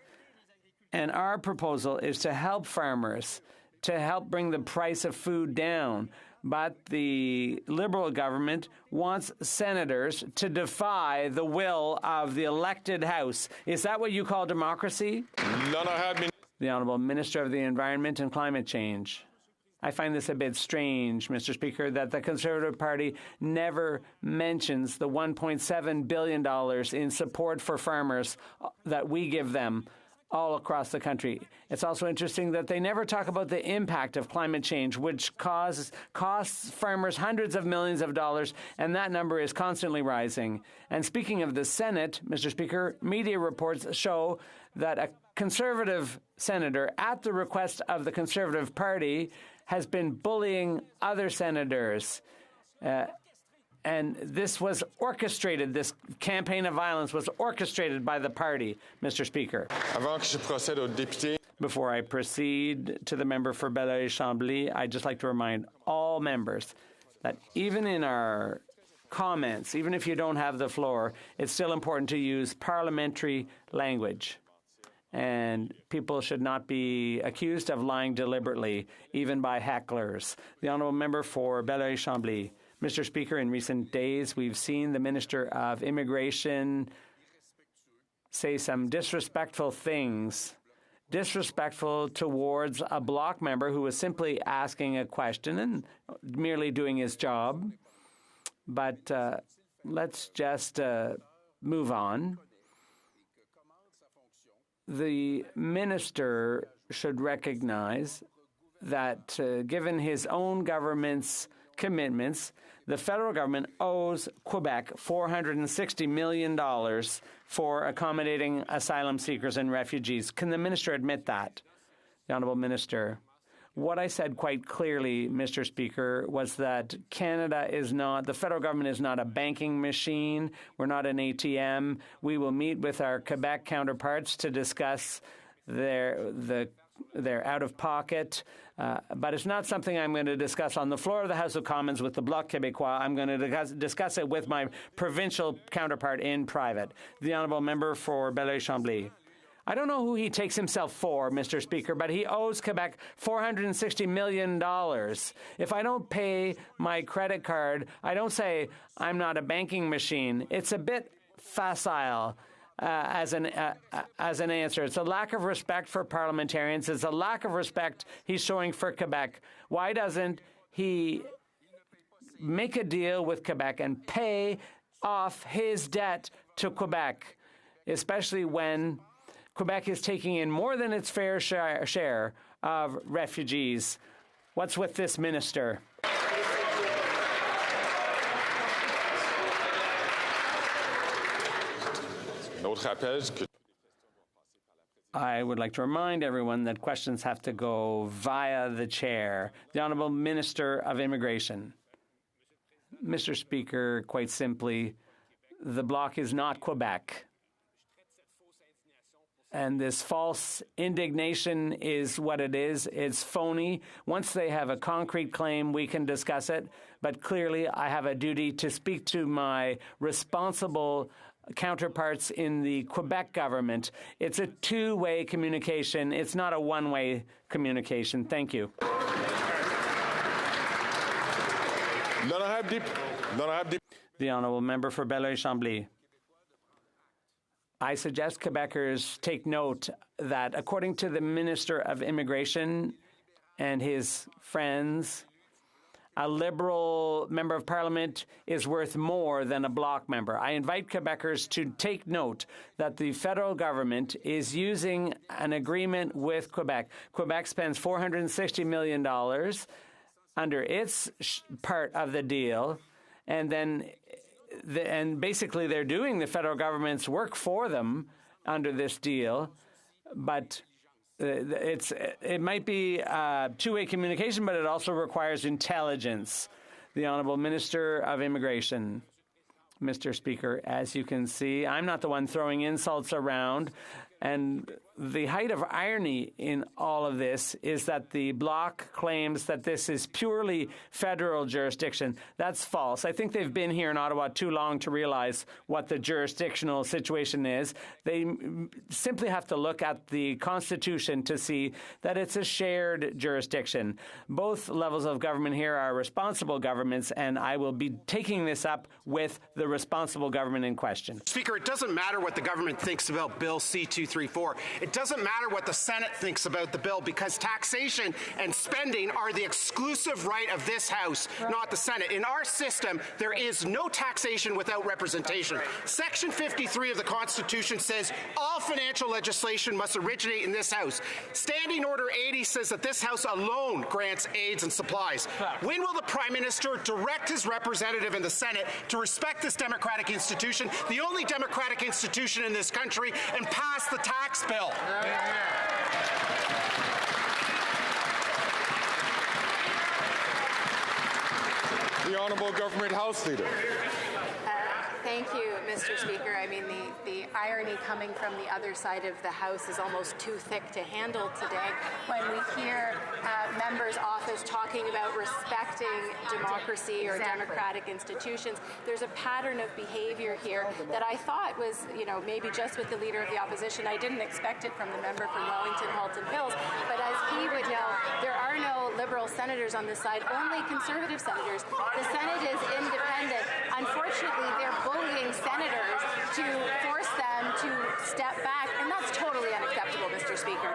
And our proposal is to help farmers, to help bring the price of food down. But the Liberal government wants senators to defy the will of the elected House. Is that what you call democracy? The Honourable Minister of the Environment and Climate Change. I find this a bit strange, Mr. Speaker, that the Conservative Party never mentions the $1.7 billion in support for farmers that we give them all across the country. It's also interesting that they never talk about the impact of climate change, which costs farmers hundreds of millions of dollars, and that number is constantly rising. And speaking of the Senate, Mr. Speaker, media reports show that a Conservative senator, at the request of the Conservative Party, has been bullying other senators. And this was orchestrated, this campaign of violence was orchestrated by the party, Mr. Speaker. Before I proceed to the member for Belleuil-Chambly, I'd just like to remind all members that even in our comments, even if you don't have the floor, it's still important to use parliamentary language. And people should not be accused of lying deliberately, even by hecklers. The Honourable Member for Belleuil-Chambly. Mr. Speaker, in recent days, we've seen the Minister of Immigration say some disrespectful things, disrespectful towards a Bloc member who was simply asking a question and merely doing his job. But let's just move on. The minister should recognize that given his own government's commitments, the federal government owes Quebec $460 million for accommodating asylum seekers and refugees. Can the minister admit that? The Honourable Minister. What I said quite clearly, Mr. Speaker, was that Canada is not, the federal government is not a banking machine. We're not an ATM. We will meet with our Quebec counterparts to discuss their out-of-pocket. But it's not something I'm going to discuss on the floor of the House of Commons with the Bloc Québécois. I'm going to discuss it with my provincial counterpart in private. The Honourable Member for Belleuil-Chambly. I don't know who he takes himself for, Mr. Speaker, but he owes Quebec $460 million. If I don't pay my credit card, I don't say I'm not a banking machine. It's a bit facile as an answer. It's a lack of respect for parliamentarians. It's a lack of respect he's showing for Quebec. Why doesn't he make a deal with Quebec and pay off his debt to Quebec, especially when Quebec is taking in more than its fair share of refugees. What's with this minister? I would like to remind everyone that questions have to go via the chair. The Honourable Minister of Immigration. Mr. Speaker, quite simply, the Bloc is not Quebec. And this false indignation is what it is. It's phony. Once they have a concrete claim, we can discuss it. But clearly, I have a duty to speak to my responsible counterparts in the Quebec government. It's a two-way communication. It's not a one-way communication. Thank you. The Honourable Member for Belleuil-Chambly. I suggest Quebecers take note that according to the Minister of Immigration and his friends, a Liberal member of Parliament is worth more than a Bloc member. I invite Quebecers to take note that the federal government is using an agreement with Quebec. Quebec spends $460 million under its part of the deal, and then and basically they're doing the federal government's work for them under this deal, but it might be two-way communication, but it also requires intelligence. The Honourable Minister of Immigration. Mr. Speaker, as you can see, I'm not the one throwing insults around, and the height of irony in all of this is that the Bloc claims that this is purely federal jurisdiction. That's false. I think they've been here in Ottawa too long to realize what the jurisdictional situation is. They simply have to look at the Constitution to see that it's a shared jurisdiction. Both levels of government here are responsible governments, and I will be taking this up with the responsible government in question. Speaker, it doesn't matter what the government thinks about Bill C-234. It doesn't matter what the Senate thinks about the bill, because taxation and spending are the exclusive right of this House, not the Senate. In our system, there is no taxation without representation. Section 53 of the Constitution says all financial legislation must originate in this House. Standing Order 80 says that this House alone grants aids and supplies. When will the Prime Minister direct his representative in the Senate to respect this democratic institution, the only democratic institution in this country, and pass the tax bill? The Honourable Government House Leader. Thank you, Mr. Speaker. I mean, the irony coming from the other side of the House is almost too thick to handle today when we hear members' office talking about respecting democracy or democratic institutions. There's a pattern of behavior here that I thought was, maybe just with the Leader of the Opposition. I didn't expect it from the member from Wellington Halton Hills. But as he would know, there are no Liberal senators on this side, only Conservative senators. The Senate is independent. Unfortunately, they're bullying senators to force them to step back, and that's totally unacceptable, Mr. Speaker.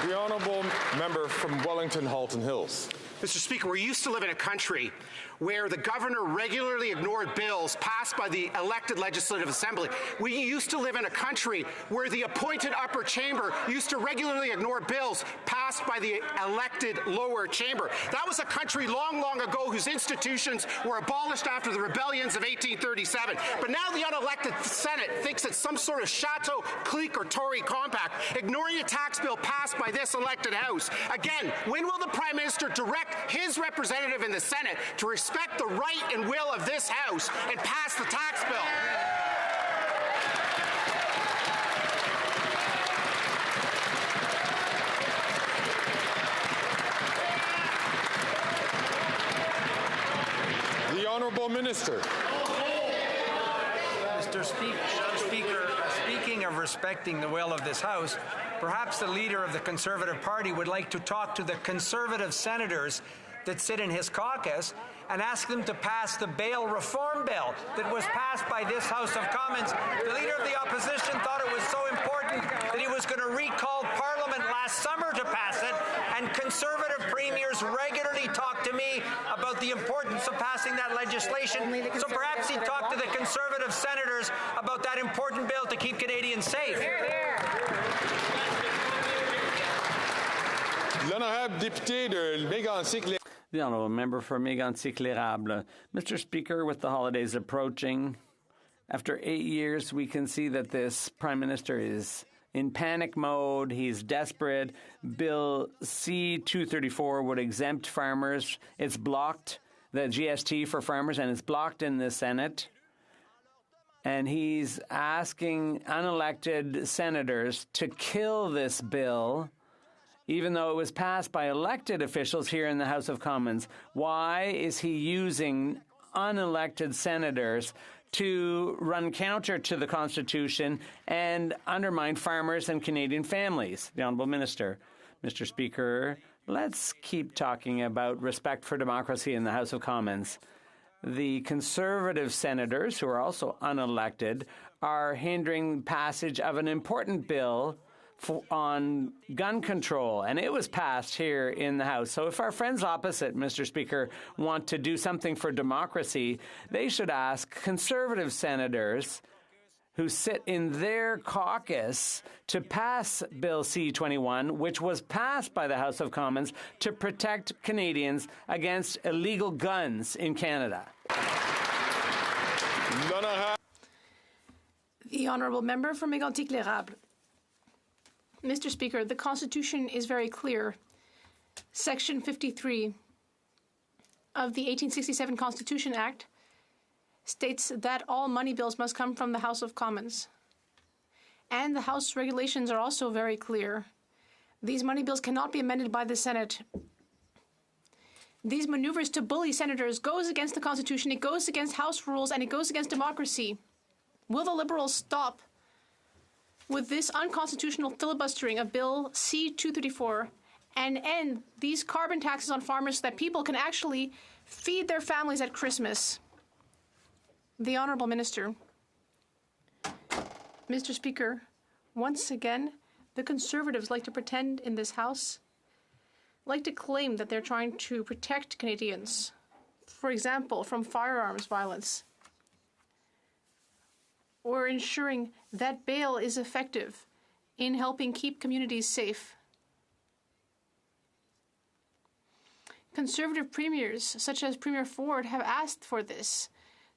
The Honourable Member from Wellington Halton Hills. Mr. Speaker, we used to live in a country where the governor regularly ignored bills passed by the elected Legislative Assembly. We used to live in a country where the appointed upper chamber used to regularly ignore bills passed by the elected lower chamber. That was a country long, long ago whose institutions were abolished after the rebellions of 1837. But now the unelected Senate thinks it's some sort of Chateau, clique, or Tory compact, ignoring a tax bill passed by this elected House. Again, when will the Prime Minister direct his representative in the Senate to respect the right and will of this House and pass the tax bill? The Honourable Minister. Mr. Speaker, speaking of respecting the will of this House, perhaps the Leader of the Conservative Party would like to talk to the Conservative senators that sit in his caucus and ask them to pass the bail reform bill that was passed by this House of Commons. The Leader of the Opposition thought it was so important that he was going to recall Parliament last summer to pass it, and Conservative premiers regularly talk to me about the importance of passing that legislation. So perhaps he'd talk to the Conservative senators about that important bill to keep Canadians safe. L'honorable député de Mégantic. The honourable member for Mégantic-L'Érable. Mr. Speaker, with the holidays approaching, after 8 years, we can see that this Prime Minister is in panic mode. He's desperate. Bill C-234 would exempt farmers. It's blocked, the GST for farmers, and it's blocked in the Senate. And he's asking unelected senators to kill this bill, even though it was passed by elected officials here in the House of Commons. Why is he using unelected senators to run counter to the Constitution and undermine farmers and Canadian families? The Honourable Minister. Mr. Speaker, let's keep talking about respect for democracy in the House of Commons. The Conservative senators, who are also unelected, are hindering passage of an important bill on gun control, and it was passed here in the House. So if our friends opposite, Mr. Speaker, want to do something for democracy, they should ask Conservative senators who sit in their caucus to pass Bill C-21, which was passed by the House of Commons to protect Canadians against illegal guns in Canada. The honourable member for Mégantic-L'Érable. Mr. Speaker, the Constitution is very clear. Section 53 of the 1867 Constitution Act states that all money bills must come from the House of Commons. And the House regulations are also very clear. These money bills cannot be amended by the Senate. These maneuvers to bully senators goes against the Constitution, it goes against House rules, and it goes against democracy. Will the Liberals stop with this unconstitutional filibustering of Bill C-234 and end these carbon taxes on farmers so that people can actually feed their families at Christmas? The Honourable Minister. Mr. Speaker, once again, the Conservatives like to pretend in this House, like to claim that they're trying to protect Canadians, for example, from firearms violence, or ensuring that bail is effective in helping keep communities safe. Conservative premiers, such as Premier Ford, have asked for this.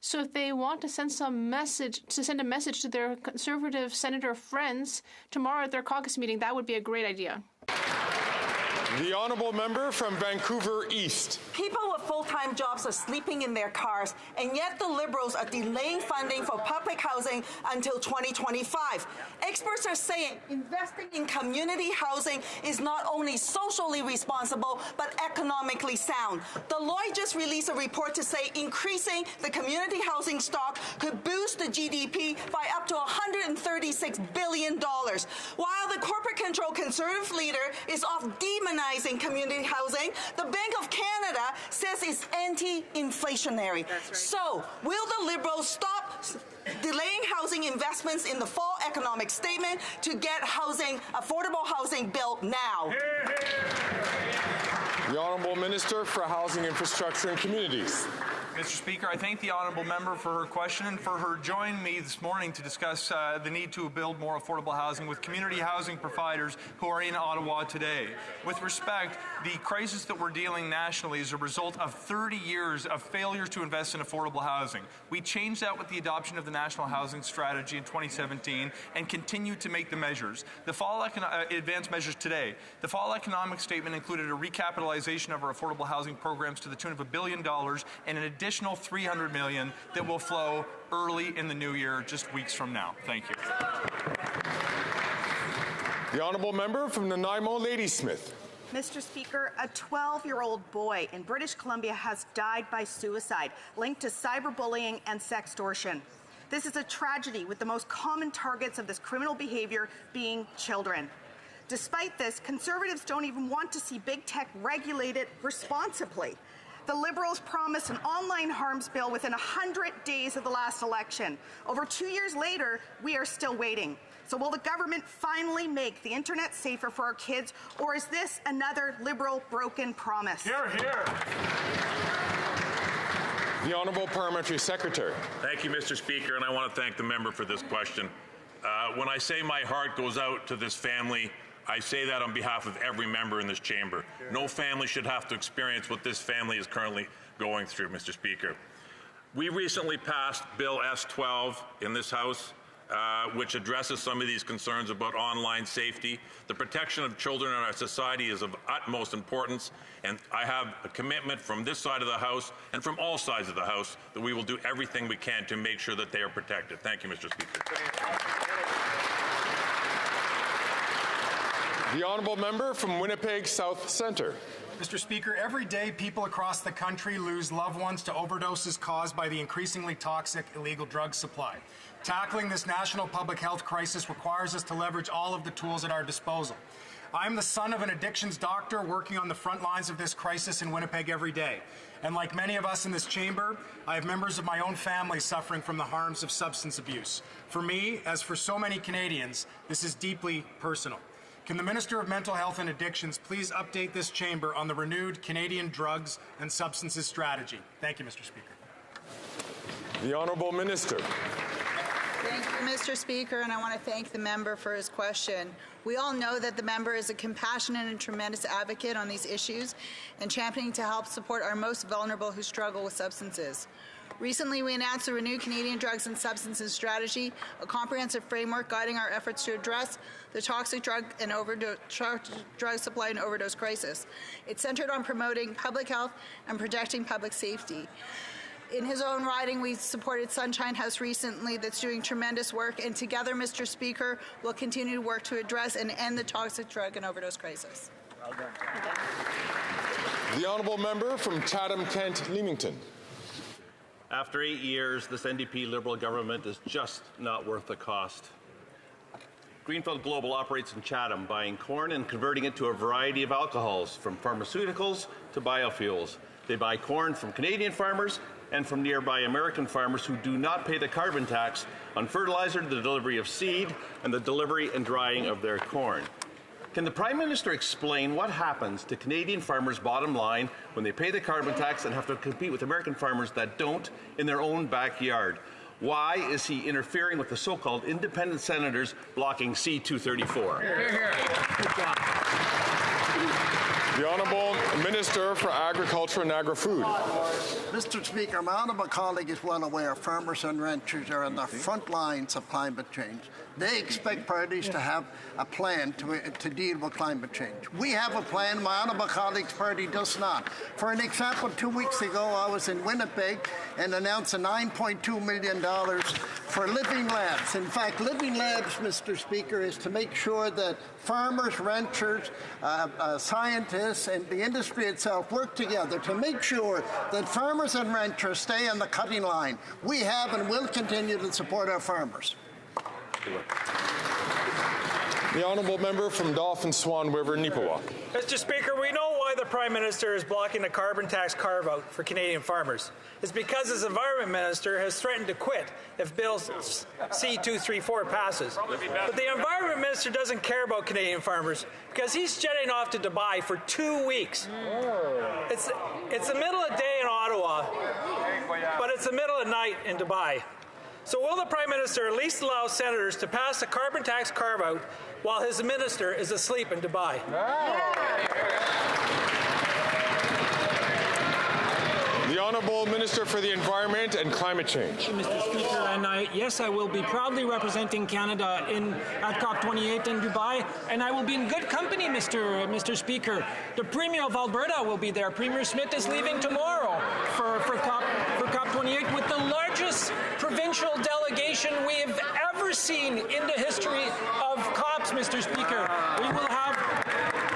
So if they want to send a message to their Conservative senator friends tomorrow at their caucus meeting, that would be a great idea. The honourable member from Vancouver East. People with full-time jobs are sleeping in their cars, and yet the Liberals are delaying funding for public housing until 2025. Experts are saying investing in community housing is not only socially responsible, but economically sound. Deloitte just released a report to say increasing the community housing stock could boost the GDP by up to $136 billion, while the corporate-controlled Conservative leader is off demonizing community housing. The Bank of Canada says it's anti-inflationary. So, will the Liberals stop delaying housing investments in the fall economic statement to get affordable housing built now? The Honourable Minister for Housing, Infrastructure and Communities. Mr. Speaker, I thank the honourable member for her question and for her joining me this morning to discuss the need to build more affordable housing with community housing providers who are in Ottawa today. With respect, the crisis that we're dealing nationally is a result of 30 years of failures to invest in affordable housing. We changed that with the adoption of the National Housing Strategy in 2017 and continue to make the measures. The fall advanced measures today. The fall economic statement included a recapitalization of our affordable housing programs to the tune of $1 billion and an additional $300 million that will flow early in the new year, just weeks from now. Thank you. The honourable member from Nanaimo Ladysmith. Mr. Speaker, a 12-year-old boy in British Columbia has died by suicide linked to cyberbullying and sextortion. This is a tragedy, with the most common targets of this criminal behavior being children. Despite this, Conservatives don't even want to see big tech regulated responsibly. The Liberals promised an online harms bill within 100 days of the last election. Over 2 years later, we are still waiting. So will the government finally make the internet safer for our kids, or is this another Liberal broken promise? Hear, hear. The Honourable Parliamentary Secretary. Thank you, Mr. Speaker, and I want to thank the member for this question. When I say my heart goes out to this family, I say that on behalf of every member in this chamber. No family should have to experience what this family is currently going through, Mr. Speaker. We recently passed Bill S-12 in this House, which addresses some of these concerns about online safety. The protection of children in our society is of utmost importance, and I have a commitment from this side of the House and from all sides of the House that we will do everything we can to make sure that they are protected. Thank you, Mr. Speaker. The honourable member from Winnipeg South Centre. Mr. Speaker, every day people across the country lose loved ones to overdoses caused by the increasingly toxic illegal drug supply. Tackling this national public health crisis requires us to leverage all of the tools at our disposal. I am the son of an addictions doctor working on the front lines of this crisis in Winnipeg every day. And like many of us in this chamber, I have members of my own family suffering from the harms of substance abuse. For me, as for so many Canadians, this is deeply personal. Can the Minister of Mental Health and Addictions please update this chamber on the renewed Canadian drugs and substances strategy? Thank you, Mr. Speaker. The Honourable Minister. Thank you, Mr. Speaker, and I want to thank the member for his question. We all know that the member is a compassionate and tremendous advocate on these issues and championing to help support our most vulnerable who struggle with substances. Recently, we announced the renewed Canadian Drugs and Substances Strategy, a comprehensive framework guiding our efforts to address the toxic drug supply and overdose crisis. It's centered on promoting public health and protecting public safety. In his own riding, we supported Sunshine House recently that's doing tremendous work, and together, Mr. Speaker, we'll continue to work to address and end the toxic drug and overdose crisis. Well done. The honourable member from Chatham-Kent-Leamington. After 8 years, this NDP Liberal government is just not worth the cost. Greenfield Global operates in Chatham, buying corn and converting it to a variety of alcohols, from pharmaceuticals to biofuels. They buy corn from Canadian farmers and from nearby American farmers who do not pay the carbon tax on fertilizer, the delivery of seed, and the delivery and drying of their corn. Can the Prime Minister explain what happens to Canadian farmers' bottom line when they pay the carbon tax and have to compete with American farmers that don't in their own backyard? Why is he interfering with the so-called independent senators blocking C-234? Hear, hear. The Honourable Minister for Agriculture and Agri-Food. Mr. Speaker, my honourable colleague is well aware farmers and ranchers are on the front lines of climate change. They expect parties to have a plan to deal with climate change. We have a plan. My honourable colleague's party does not. For an example, 2 weeks ago, I was in Winnipeg and announced a $9.2 million for Living Labs. In fact, Living Labs, Mr. Speaker, is to make sure that farmers, ranchers, scientists, and the industry itself work together to make sure that farmers and ranchers stay on the cutting line. We have and will continue to support our farmers. The honourable member from Dauphin Swan River, Neepawa. Mr. Speaker, we know why the Prime Minister is blocking the carbon tax carve-out for Canadian farmers. It's because his Environment Minister has threatened to quit if Bill C-234 passes. But the Environment Minister doesn't care about Canadian farmers because he's jetting off to Dubai for 2 weeks. It's the middle of the day in Ottawa, but it's the middle of the night in Dubai. So will the Prime Minister at least allow senators to pass the carbon tax carve-out while his minister is asleep in Dubai? The Honourable Minister for the Environment and Climate Change. Mr. Speaker, and yes, I will be proudly representing Canada at COP28 in Dubai, and I will be in good company, Mr. Speaker. The Premier of Alberta will be there. Premier Smith is leaving tomorrow for COP28 with the largest provincial delegation we have ever seen in the history of COPs, Mr. Speaker. We will have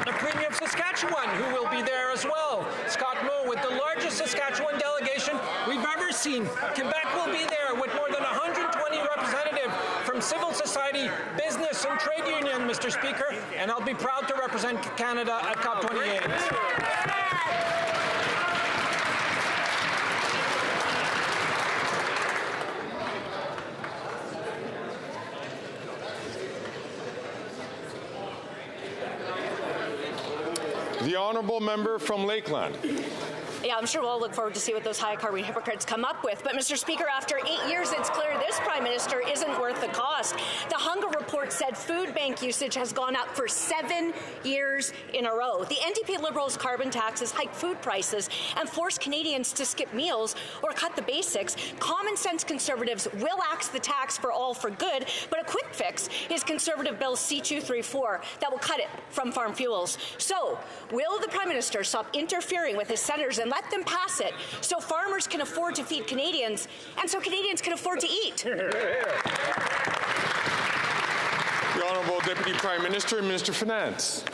the Premier of Saskatchewan, who will be there as well, Scott Moe, with the largest Saskatchewan delegation we've ever seen. Quebec will be there with more than 120 representatives from civil society, business, and trade union, Mr. Speaker, and I'll be proud to represent Canada at COP28. The honourable member from Lakeland. Yeah, I'm sure we'll look forward to see what those high-carbon hypocrites come up with. But, Mr. Speaker, after 8 years, it's clear this Prime Minister isn't worth the cost. The Hunger Report said food bank usage has gone up for 7 years in a row. The NDP Liberals' carbon taxes hike food prices and force Canadians to skip meals or cut the basics. Common sense Conservatives will axe the tax for all for good, but a quick fix is Conservative Bill C-234 that will cut it from farm fuels. So, will the Prime Minister stop interfering with his senators and let them pass it so farmers can afford to feed Canadians and so Canadians can afford to eat? The Honourable Deputy Prime Minister and Minister of Finance.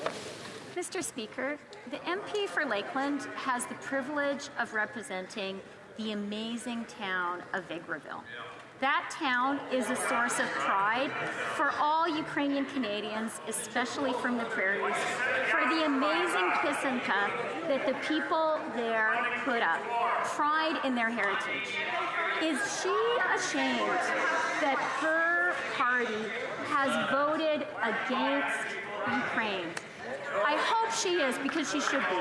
Mr. Speaker, the MP for Lakeland has the privilege of representing the amazing town of Vegreville. That town is a source of pride for all Ukrainian Canadians, especially from the prairies, for the amazing pisanka that the people there put up, pride in their heritage. Is she ashamed that her party has voted against Ukraine? I hope she is, because she should be.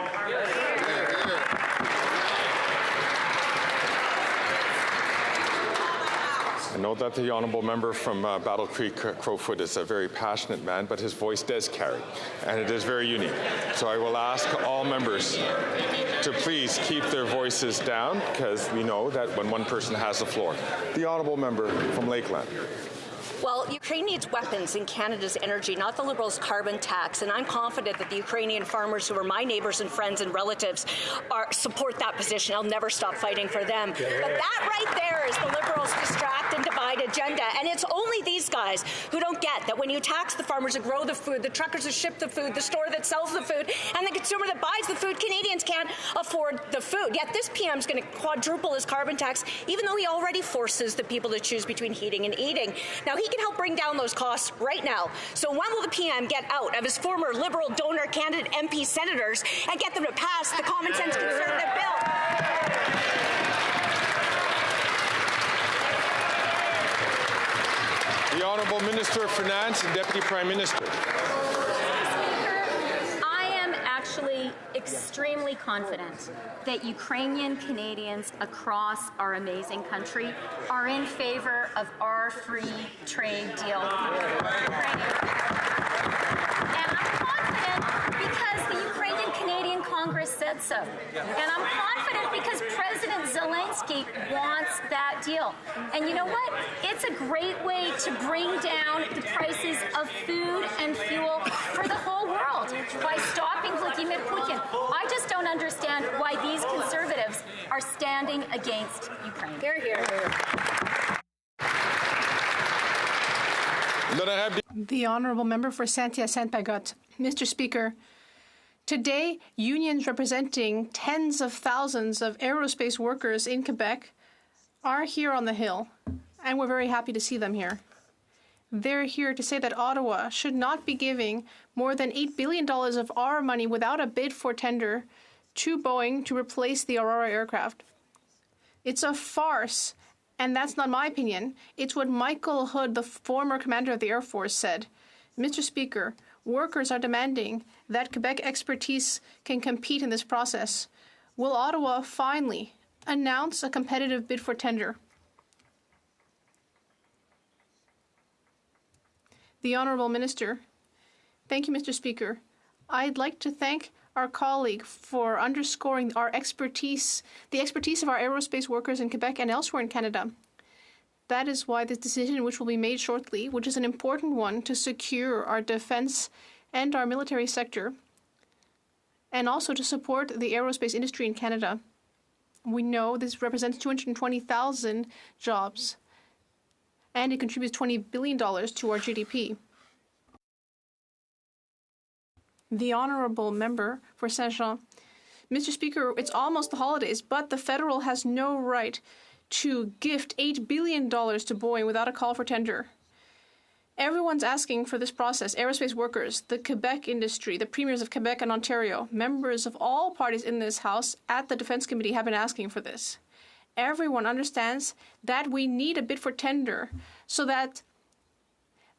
I know that the honourable member from Battle Creek, Crowfoot, is a very passionate man, but his voice does carry, and it is very unique. So I will ask all members to please keep their voices down, because we know that when one person has the floor. The honourable member from Lakeland. Well, Ukraine needs weapons in Canada's energy, not the Liberals' carbon tax. And I'm confident that the Ukrainian farmers, who are my neighbours and friends and relatives, support that position. I'll never stop fighting for them. But that right there is the Liberals' distract and divide agenda. And it's only these guys who don't get that when you tax the farmers that grow the food, the truckers that ship the food, the store that sells the food, and the consumer that buys the food, Canadians can't afford the food. Yet this PM is going to quadruple his carbon tax, even though he already forces the people to choose between heating and eating. Now, he can help bring down those costs right now. So when will the PM get out of his former Liberal donor candidate MP senators and get them to pass the common sense Conservative bill? The Honourable Minister of Finance and Deputy Prime Minister. Extremely confident that Ukrainian Canadians across our amazing country are in favor of our free trade deal with Ukraine. And I'm confident because the Ukrainian Canadian Congress said so. And I'm confident because President Zelensky wants that deal. And you know what? It's a great way to bring down the prices of food and fuel for the whole world by stopping Vladimir Putin. I just don't understand why these Conservatives are standing against Ukraine. They're here. The Honourable Member for Saint-Hyacinthe-Bagotte. Mr. Speaker, today, unions representing tens of thousands of aerospace workers in Quebec are here on the Hill, and we're very happy to see them here. They're here to say that Ottawa should not be giving more than $8 billion of our money without a bid for tender to Boeing to replace the Aurora aircraft. It's a farce, and that's not my opinion. It's what Michael Hood, the former commander of the Air Force, said. Mr. Speaker, workers are demanding that Quebec expertise can compete in this process. Will Ottawa finally announce a competitive bid for tender? The Honourable Minister. Thank you, Mr. Speaker. I'd like to thank our colleague for underscoring our expertise, the expertise of our aerospace workers in Quebec and elsewhere in Canada. That is why this decision, which will be made shortly, which is an important one to secure our defense and our military sector, and also to support the aerospace industry in Canada. We know this represents 220,000 jobs, and it contributes $20 billion to our GDP. The Honourable Member for Saint-Jean. Mr. Speaker, it's almost the holidays, but the federal has no right to gift $8 billion to Boeing without a call for tender. Everyone's asking for this process. Aerospace workers, the Quebec industry, the premiers of Quebec and Ontario, members of all parties in this House at the Defence Committee have been asking for this. Everyone understands that we need a bid for tender so that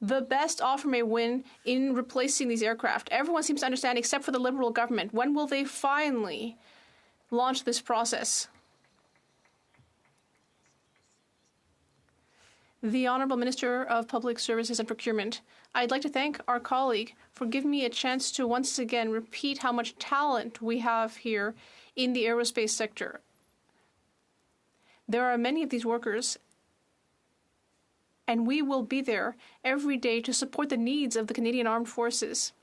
the best offer may win in replacing these aircraft. Everyone seems to understand except for the Liberal government. When will they finally launched this process. The Honourable Minister of Public Services and Procurement, I'd like to thank our colleague for giving me a chance to once again repeat how much talent we have here in the aerospace sector. There are many of these workers, and we will be there every day to support the needs of the Canadian Armed Forces.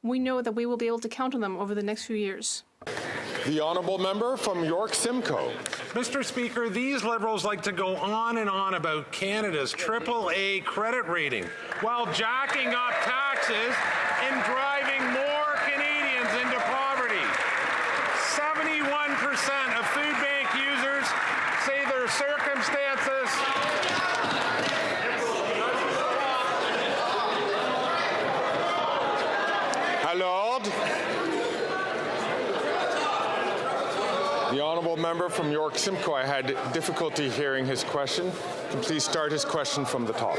We know that we will be able to count on them over the next few years. The Honourable Member from York Simcoe. Mr. Speaker, these Liberals like to go on and on about Canada's AAA credit rating while jacking up taxes and driving more Canadians into poverty. 71% of food bank users say their circumstances The Honourable Member from York Simcoe, I had difficulty hearing his question. Can you please start his question from the top?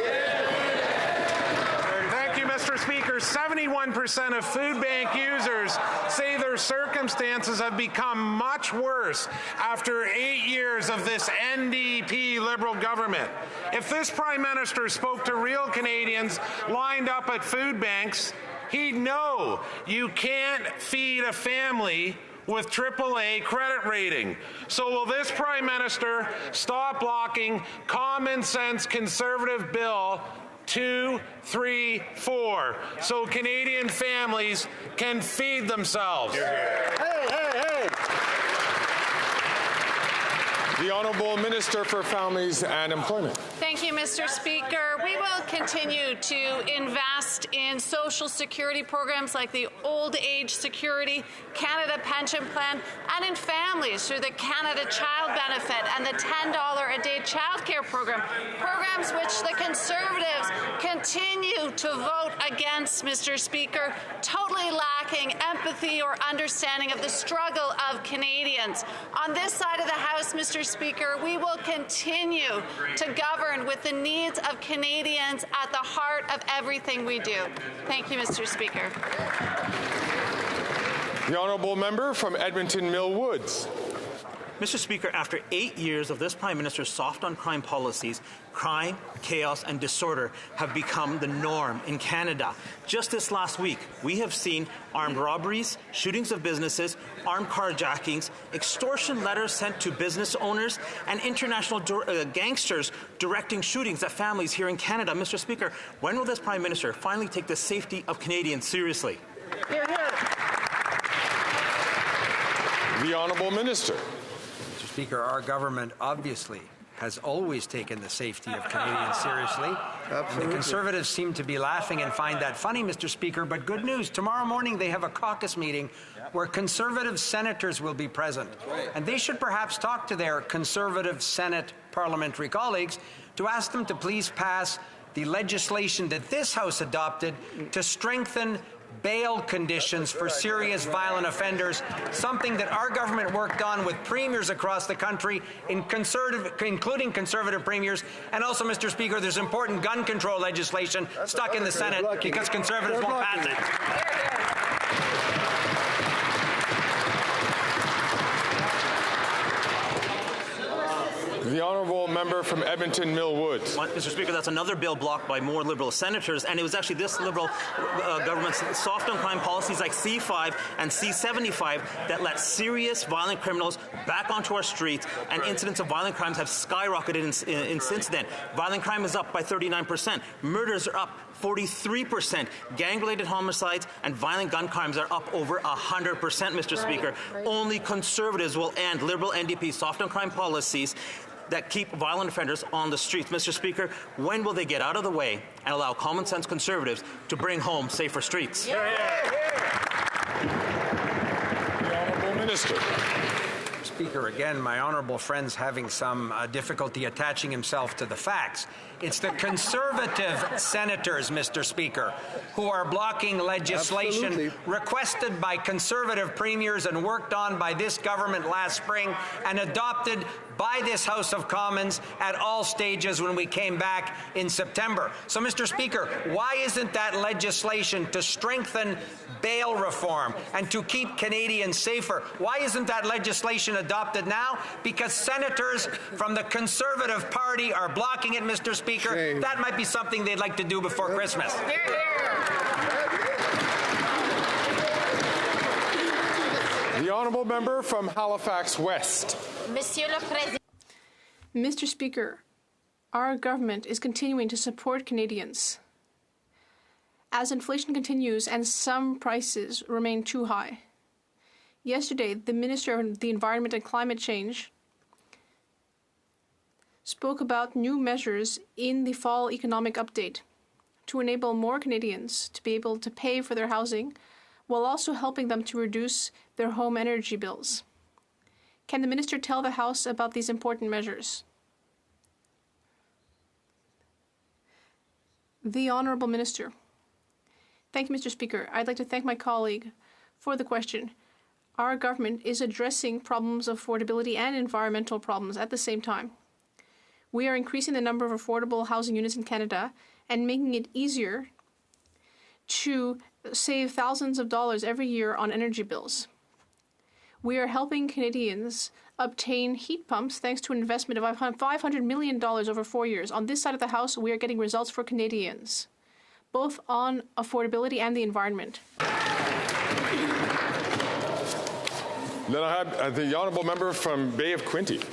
Thank you, Mr. Speaker. 71% of food bank users say their circumstances have become much worse after 8 years of this NDP Liberal government. If this Prime Minister spoke to real Canadians lined up at food banks, he'd know you can't feed a family with AAA credit rating. So will this Prime Minister stop blocking common sense Conservative Bill 234 so Canadian families can feed themselves? The Honourable Minister for Families and Employment. Thank you, Mr. Speaker. We will continue to invest in social security programs like the Old Age Security, Canada Pension Plan, and in families through the Canada Child Benefit and the $10 a day childcare program, programs which the Conservatives continue to vote against, Mr. Speaker, totally lacking empathy or understanding of the struggle of Canadians. On this side of the House, Mr. Speaker, we will continue to govern with the needs of Canadians at the heart of everything we do. Thank you, Mr. Speaker. The Honourable Member from Edmonton Mill Woods. Mr. Speaker, after 8 years of this Prime Minister's soft-on-crime policies, crime, chaos, and disorder have become the norm in Canada. Just this last week, we have seen armed robberies, shootings of businesses, armed carjackings, extortion letters sent to business owners, and international gangsters directing shootings at families here in Canada. Mr. Speaker, when will this Prime Minister finally take the safety of Canadians seriously? Hear, hear. The Honourable Minister. Mr. Speaker, our government obviously has always taken the safety of Canadians seriously. Absolutely. The Conservatives seem to be laughing and find that funny, Mr. Speaker, but good news. Tomorrow morning they have a caucus meeting where Conservative senators will be present. And they should perhaps talk to their Conservative Senate parliamentary colleagues to ask them to please pass the legislation that this House adopted to strengthen bail conditions for serious violent offenders, something that our government worked on with premiers across the country, including Conservative premiers. And also, Mr. Speaker, there's important gun control legislation stuck in the Senate because Conservatives won't pass it. The Honourable Member from Edmonton Mill Woods. Mr. Speaker, that's another bill blocked by more Liberal senators, and it was actually this Liberal government's soft-on-crime policies like C5 and C75 that let serious violent criminals back onto our streets, and incidents of violent crimes have skyrocketed since then. Violent crime is up by 39%. Murders are up 43%. Gang-related homicides and violent gun crimes are up over 100%, Mr. Speaker. Only Conservatives will end Liberal NDP soft-on-crime policies that keep violent offenders on the streets. Mr. Speaker, when will they get out of the way and allow common sense Conservatives to bring home safer streets? The Honourable Minister. Speaker, again, my honourable friend's having some difficulty attaching himself to the facts. It's the Conservative senators, Mr. Speaker, who are blocking legislation requested by Conservative premiers and worked on by this government last spring and adopted by this House of Commons at all stages when we came back in September. So, Mr. Speaker, why isn't that legislation to strengthen bail reform and to keep Canadians safer? Why isn't that legislation adopted now? Because senators from the Conservative Party are blocking it, Mr. Speaker. Shame. That might be something they'd like to do before Christmas. The honourable member from Halifax West. Mr. Speaker, our government is continuing to support Canadians. As inflation continues and some prices remain too high. Yesterday, the Minister of the Environment and Climate Change spoke about new measures in the fall economic update to enable more Canadians to be able to pay for their housing while also helping them to reduce their home energy bills. Can the Minister tell the House about these important measures? The Honourable Minister. Thank you, Mr. Speaker. I'd like to thank my colleague for the question. Our government is addressing problems of affordability and environmental problems at the same time. We are increasing the number of affordable housing units in Canada and making it easier to save thousands of dollars every year on energy bills. We are helping Canadians obtain heat pumps thanks to an investment of $500 million over 4 years. On this side of the House, we are getting results for Canadians, both on affordability and the environment. Then I have the honourable member from Bay of Quinte.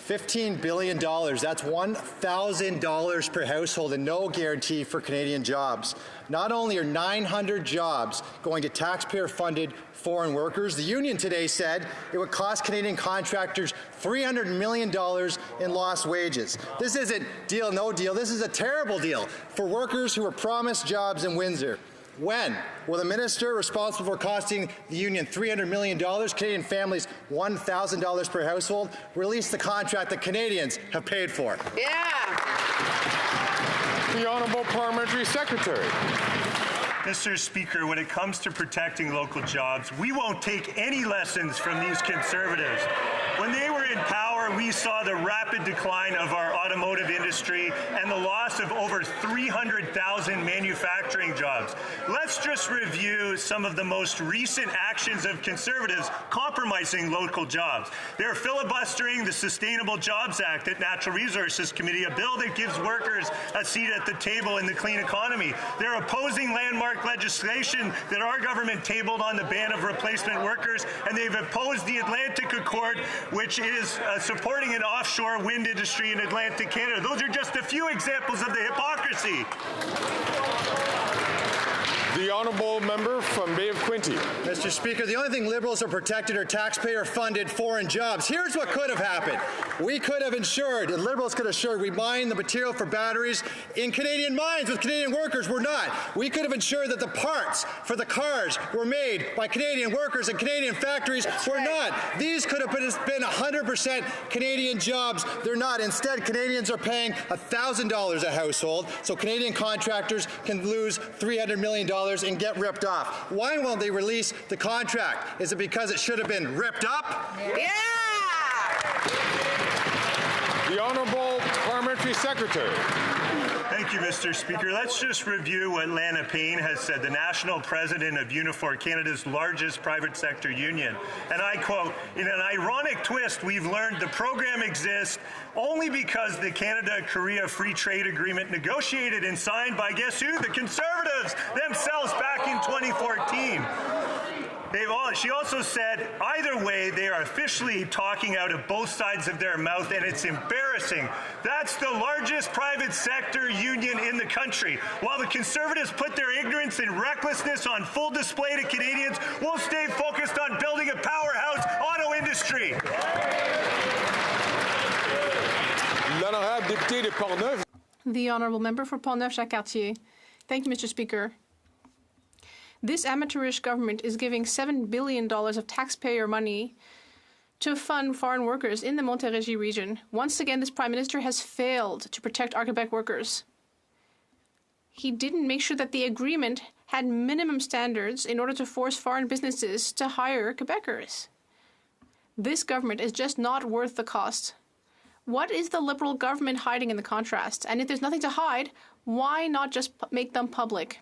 $15 billion. That's $1,000 per household and no guarantee for Canadian jobs. Not only are 900 jobs going to taxpayer-funded foreign workers, the union today said it would cost Canadian contractors $300 million in lost wages. This isn't deal, no deal. This is a terrible deal for workers who were promised jobs in Windsor. When will the minister responsible for costing the union $300 million, Canadian families $1,000 per household, release the contract that Canadians have paid for? The Honourable Parliamentary Secretary. Mr. Speaker, when it comes to protecting local jobs, we won't take any lessons from these Conservatives. When they were in power, we saw the rapid decline of our automotive industry and the loss of over 300,000 manufacturing jobs. Let's just review some of the most recent actions of Conservatives compromising local jobs. They're filibustering the Sustainable Jobs Act at Natural Resources Committee, a bill that gives workers a seat at the table in the clean economy. They're opposing landmark legislation that our government tabled on the ban of replacement workers, and they've opposed the Atlantic Accord, which is supporting an offshore wind industry in Atlantic Canada. Those are just a few examples of the hypocrisy. The honourable member from Bay of Quinte. Mr. Speaker, the only thing Liberals are protected are taxpayer-funded foreign jobs. Here's what could have happened. We could have ensured, and Liberals could have ensured, we mine the material for batteries in Canadian mines with Canadian workers. We're not. We could have ensured that the parts for the cars were made by Canadian workers and Canadian factories. We're not. These could have been 100% Canadian jobs. They're not. Instead, Canadians are paying $1,000 a household, so Canadian contractors can lose $300 million and get ripped off. Why won't they release the contract? Is it because it should have been ripped up? Yeah! The Honourable Parliamentary Secretary. Thank you, Mr. Speaker. Let's just review what Lana Payne has said, the national president of Unifor, Canada's largest private sector union. And I quote, "In an ironic twist, we've learned the program exists only because the Canada-Korea Free Trade Agreement negotiated and signed by, guess who? The Conservatives themselves back in 2014. She also said, either way, they are officially talking out of both sides of their mouth, and it's embarrassing. That's the largest private sector union in the country. While the Conservatives put their ignorance and recklessness on full display to Canadians, we'll stay focused on building a powerhouse auto industry." The Honourable Member for Portneuf-Jacques-Cartier. Thank you, Mr. Speaker. This amateurish government is giving $7 billion of taxpayer money to fund foreign workers in the Montérégie region. Once again, this Prime Minister has failed to protect our Quebec workers. He didn't make sure that the agreement had minimum standards in order to force foreign businesses to hire Quebecers. This government is just not worth the cost. What is the Liberal government hiding in the contrast? And if there's nothing to hide, why not just make them public?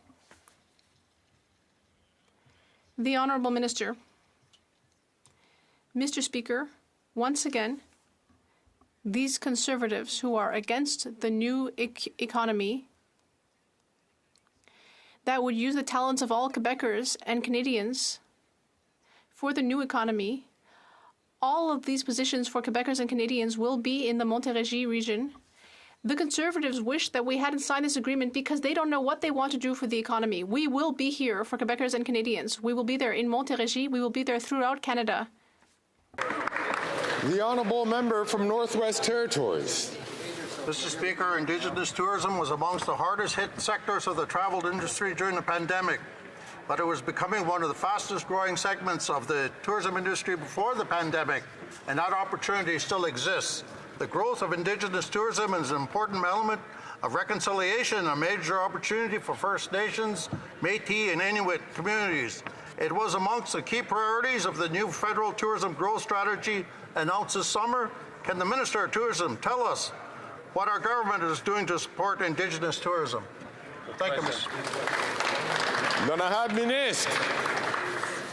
The Honourable Minister. Mr. Speaker, once again, these Conservatives who are against the new economy that would use the talents of all Quebecers and Canadians for the new economy, all of these positions for Quebecers and Canadians will be in the Montérégie region. The Conservatives wish that we hadn't signed this agreement because they don't know what they want to do for the economy. We will be here for Quebecers and Canadians. We will be there in Montérégie. We will be there throughout Canada. The Honourable Member from Northwest Territories. Mr. Speaker, Indigenous tourism was amongst the hardest hit sectors of the travel industry during the pandemic, but it was becoming one of the fastest growing segments of the tourism industry before the pandemic, and that opportunity still exists. The growth of Indigenous tourism is an important element of reconciliation, a major opportunity for First Nations, Métis, and Inuit communities. It was amongst the key priorities of the new federal tourism growth strategy announced this summer. Can the Minister of Tourism tell us what our government is doing to support Indigenous tourism? Thank you, Mr.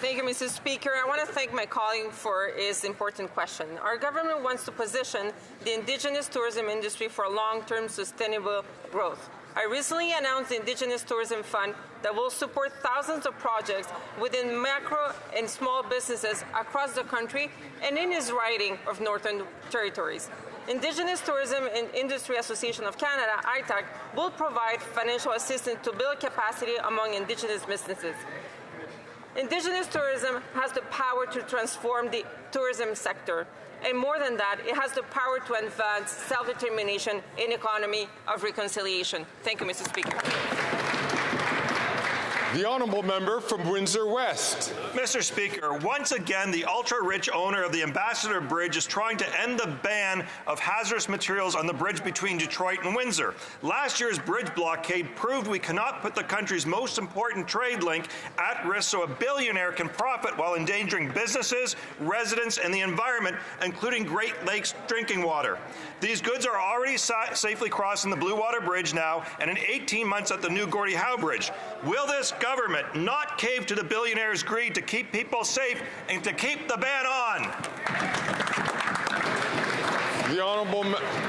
Thank you, Mr. Speaker. I want to thank my colleague for his important question. Our government wants to position the Indigenous tourism industry for long-term sustainable growth. I recently announced the Indigenous Tourism Fund that will support thousands of projects within macro and small businesses across the country and in his riding of Northern Territories. Indigenous Tourism and Industry Association of Canada, ITAC, will provide financial assistance to build capacity among Indigenous businesses. Indigenous tourism has the power to transform the tourism sector. And more than that, it has the power to advance self-determination in economy of reconciliation. Thank you, Mr. Speaker. The Honourable Member from Windsor West. Mr. Speaker, once again, the ultra-rich owner of the Ambassador Bridge is trying to end the ban of hazardous materials on the bridge between Detroit and Windsor. Last year's bridge blockade proved we cannot put the country's most important trade link at risk so a billionaire can profit while endangering businesses, residents, and the environment, including Great Lakes drinking water. These goods are already safely crossing the Blue Water Bridge now, and in 18 months at the new Gordie Howe Bridge. Will this government not cave to the billionaires' greed to keep people safe and to keep the ban on? The Honourable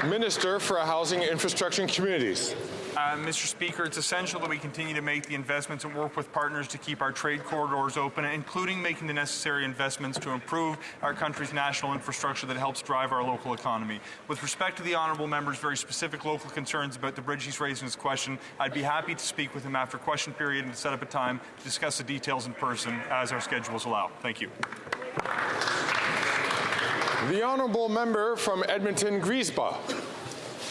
Minister for Housing, Infrastructure and Communities. Mr. Speaker, it's essential that we continue to make the investments and work with partners to keep our trade corridors open, including making the necessary investments to improve our country's national infrastructure that helps drive our local economy. With respect to the Honourable Member's very specific local concerns about the bridge he's raised in his question, I'd be happy to speak with him after question period and set up a time to discuss the details in person as our schedules allow. Thank you. The Honourable Member from Edmonton-Griesbach.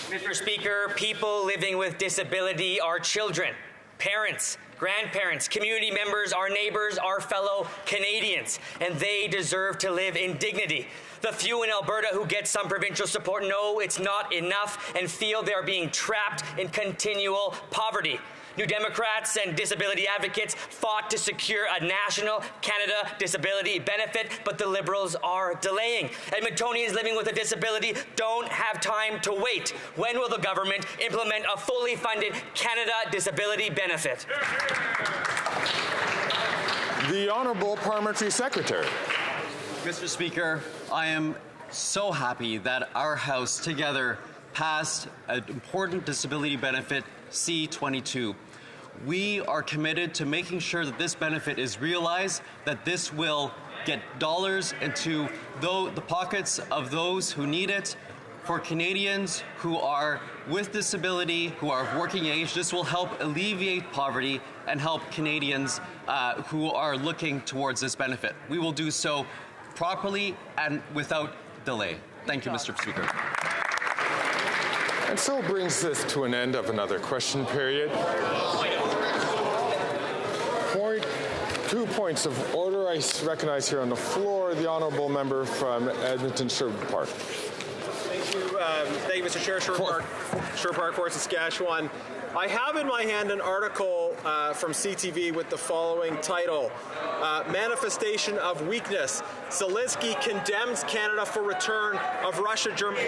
Mr. Speaker, people living with disability are children, parents, grandparents, community members, our neighbors, our fellow Canadians, and they deserve to live in dignity. The few in Alberta who get some provincial support know it's not enough and feel they're being trapped in continual poverty. New Democrats and disability advocates fought to secure a national Canada disability benefit, but the Liberals are delaying. Edmontonians living with a disability don't have time to wait. When will the government implement a fully funded Canada disability benefit? The Honourable Parliamentary Secretary. Mr. Speaker, I am so happy that our House together passed an important disability benefit, C-22. We are committed to making sure that this benefit is realized, that this will get dollars into the pockets of those who need it. For Canadians who are with disability, who are of working age, this will help alleviate poverty and help Canadians who are looking towards this benefit. We will do so properly and without delay. Thank you, Mr. Speaker. And so brings this to an end of another question period. 2 points of order. I recognize here on the floor the honourable member from Edmonton Sherwood Park. Thank you, Mr. Chair. Sherwood Park, Fort Saskatchewan. I have in my hand an article from CTV with the following title, Manifestation of Weakness. Zelensky condemns Canada for return of Russia, Germany.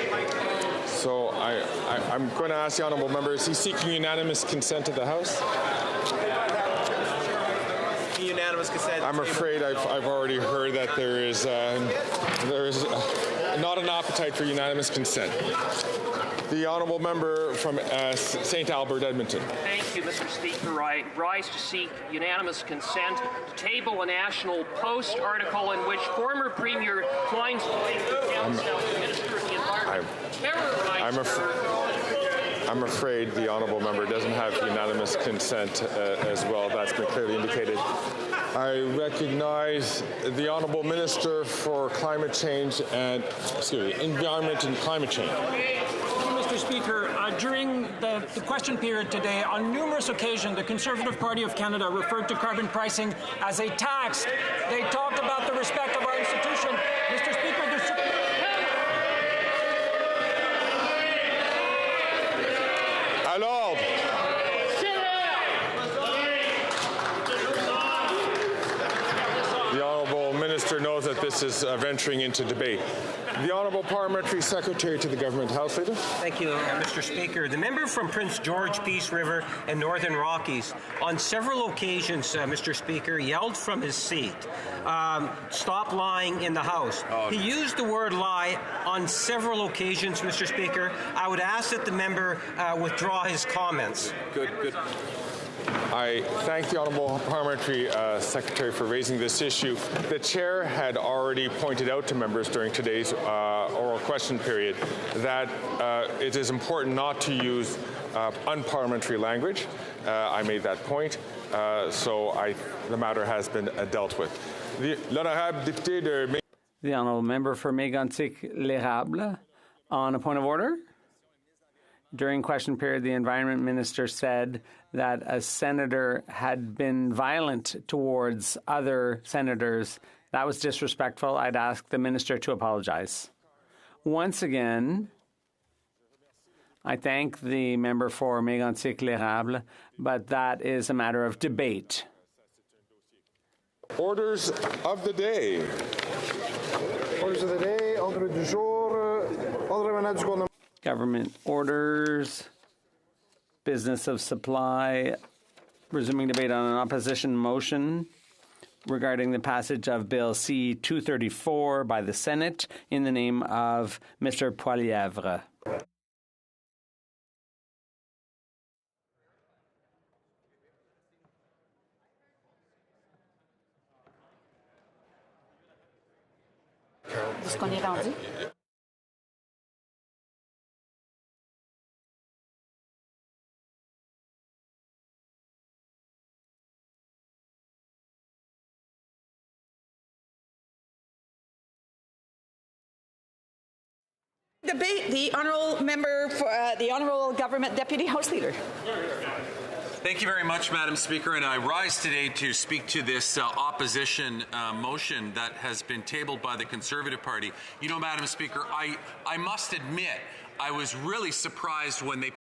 So I'm going to ask the honourable member, is he seeking unanimous consent of the House? Unanimous consent. I'm afraid I've already heard that there is not an appetite for unanimous consent. The honourable member from St. Albert, Edmonton. Thank you, Mr. Speaker. I rise to seek unanimous consent to table a National Post article in which former Premier Klein's Minister of the Environment terrorized I'm afraid the honourable member doesn't have unanimous consent as well. That's been clearly indicated. I recognize the honourable Minister for Climate Change and, Environment and Climate Change. Mr. Speaker, during the question period today, on numerous occasions, the Conservative Party of Canada referred to carbon pricing as a tax. They talked about the respect of our institution. Mr. Speaker, Alors, the honourable minister knows that this is venturing into debate. The Honourable Parliamentary Secretary to the Government House Leader. Thank you, Mr. Speaker. The member from Prince George, Peace River and Northern Rockies on several occasions, Mr. Speaker, yelled from his seat, stop lying in the House. He used the word lie on several occasions, Mr. Speaker. I would ask that the member withdraw his comments. Good. I thank the Honourable Parliamentary Secretary for raising this issue. The Chair had already pointed out to members during today's oral question period that it is important not to use unparliamentary language. I made that point, so the matter has been dealt with. The Honourable Member for Mégantic-L'Érable on a point of order. During question period, the Environment Minister said that a senator had been violent towards other senators. That was disrespectful. I'd ask the minister to apologize. Once again, I thank the member for Mégantic-L'Érable, but that is a matter of debate. Orders of the day. Orders of the day. Ordre du jour. Ordre du gouvernement. Government orders, business of supply, resuming debate on an opposition motion regarding the passage of Bill C-234 by the Senate in the name of Mr. Poilievre. Est-ce qu'on est rendu? Debate, the honourable member for the honourable government deputy House Leader. Thank you very much, Madam Speaker, and I rise today to speak to this opposition motion that has been tabled by the Conservative Party. You know, Madam Speaker, I must admit I was really surprised when they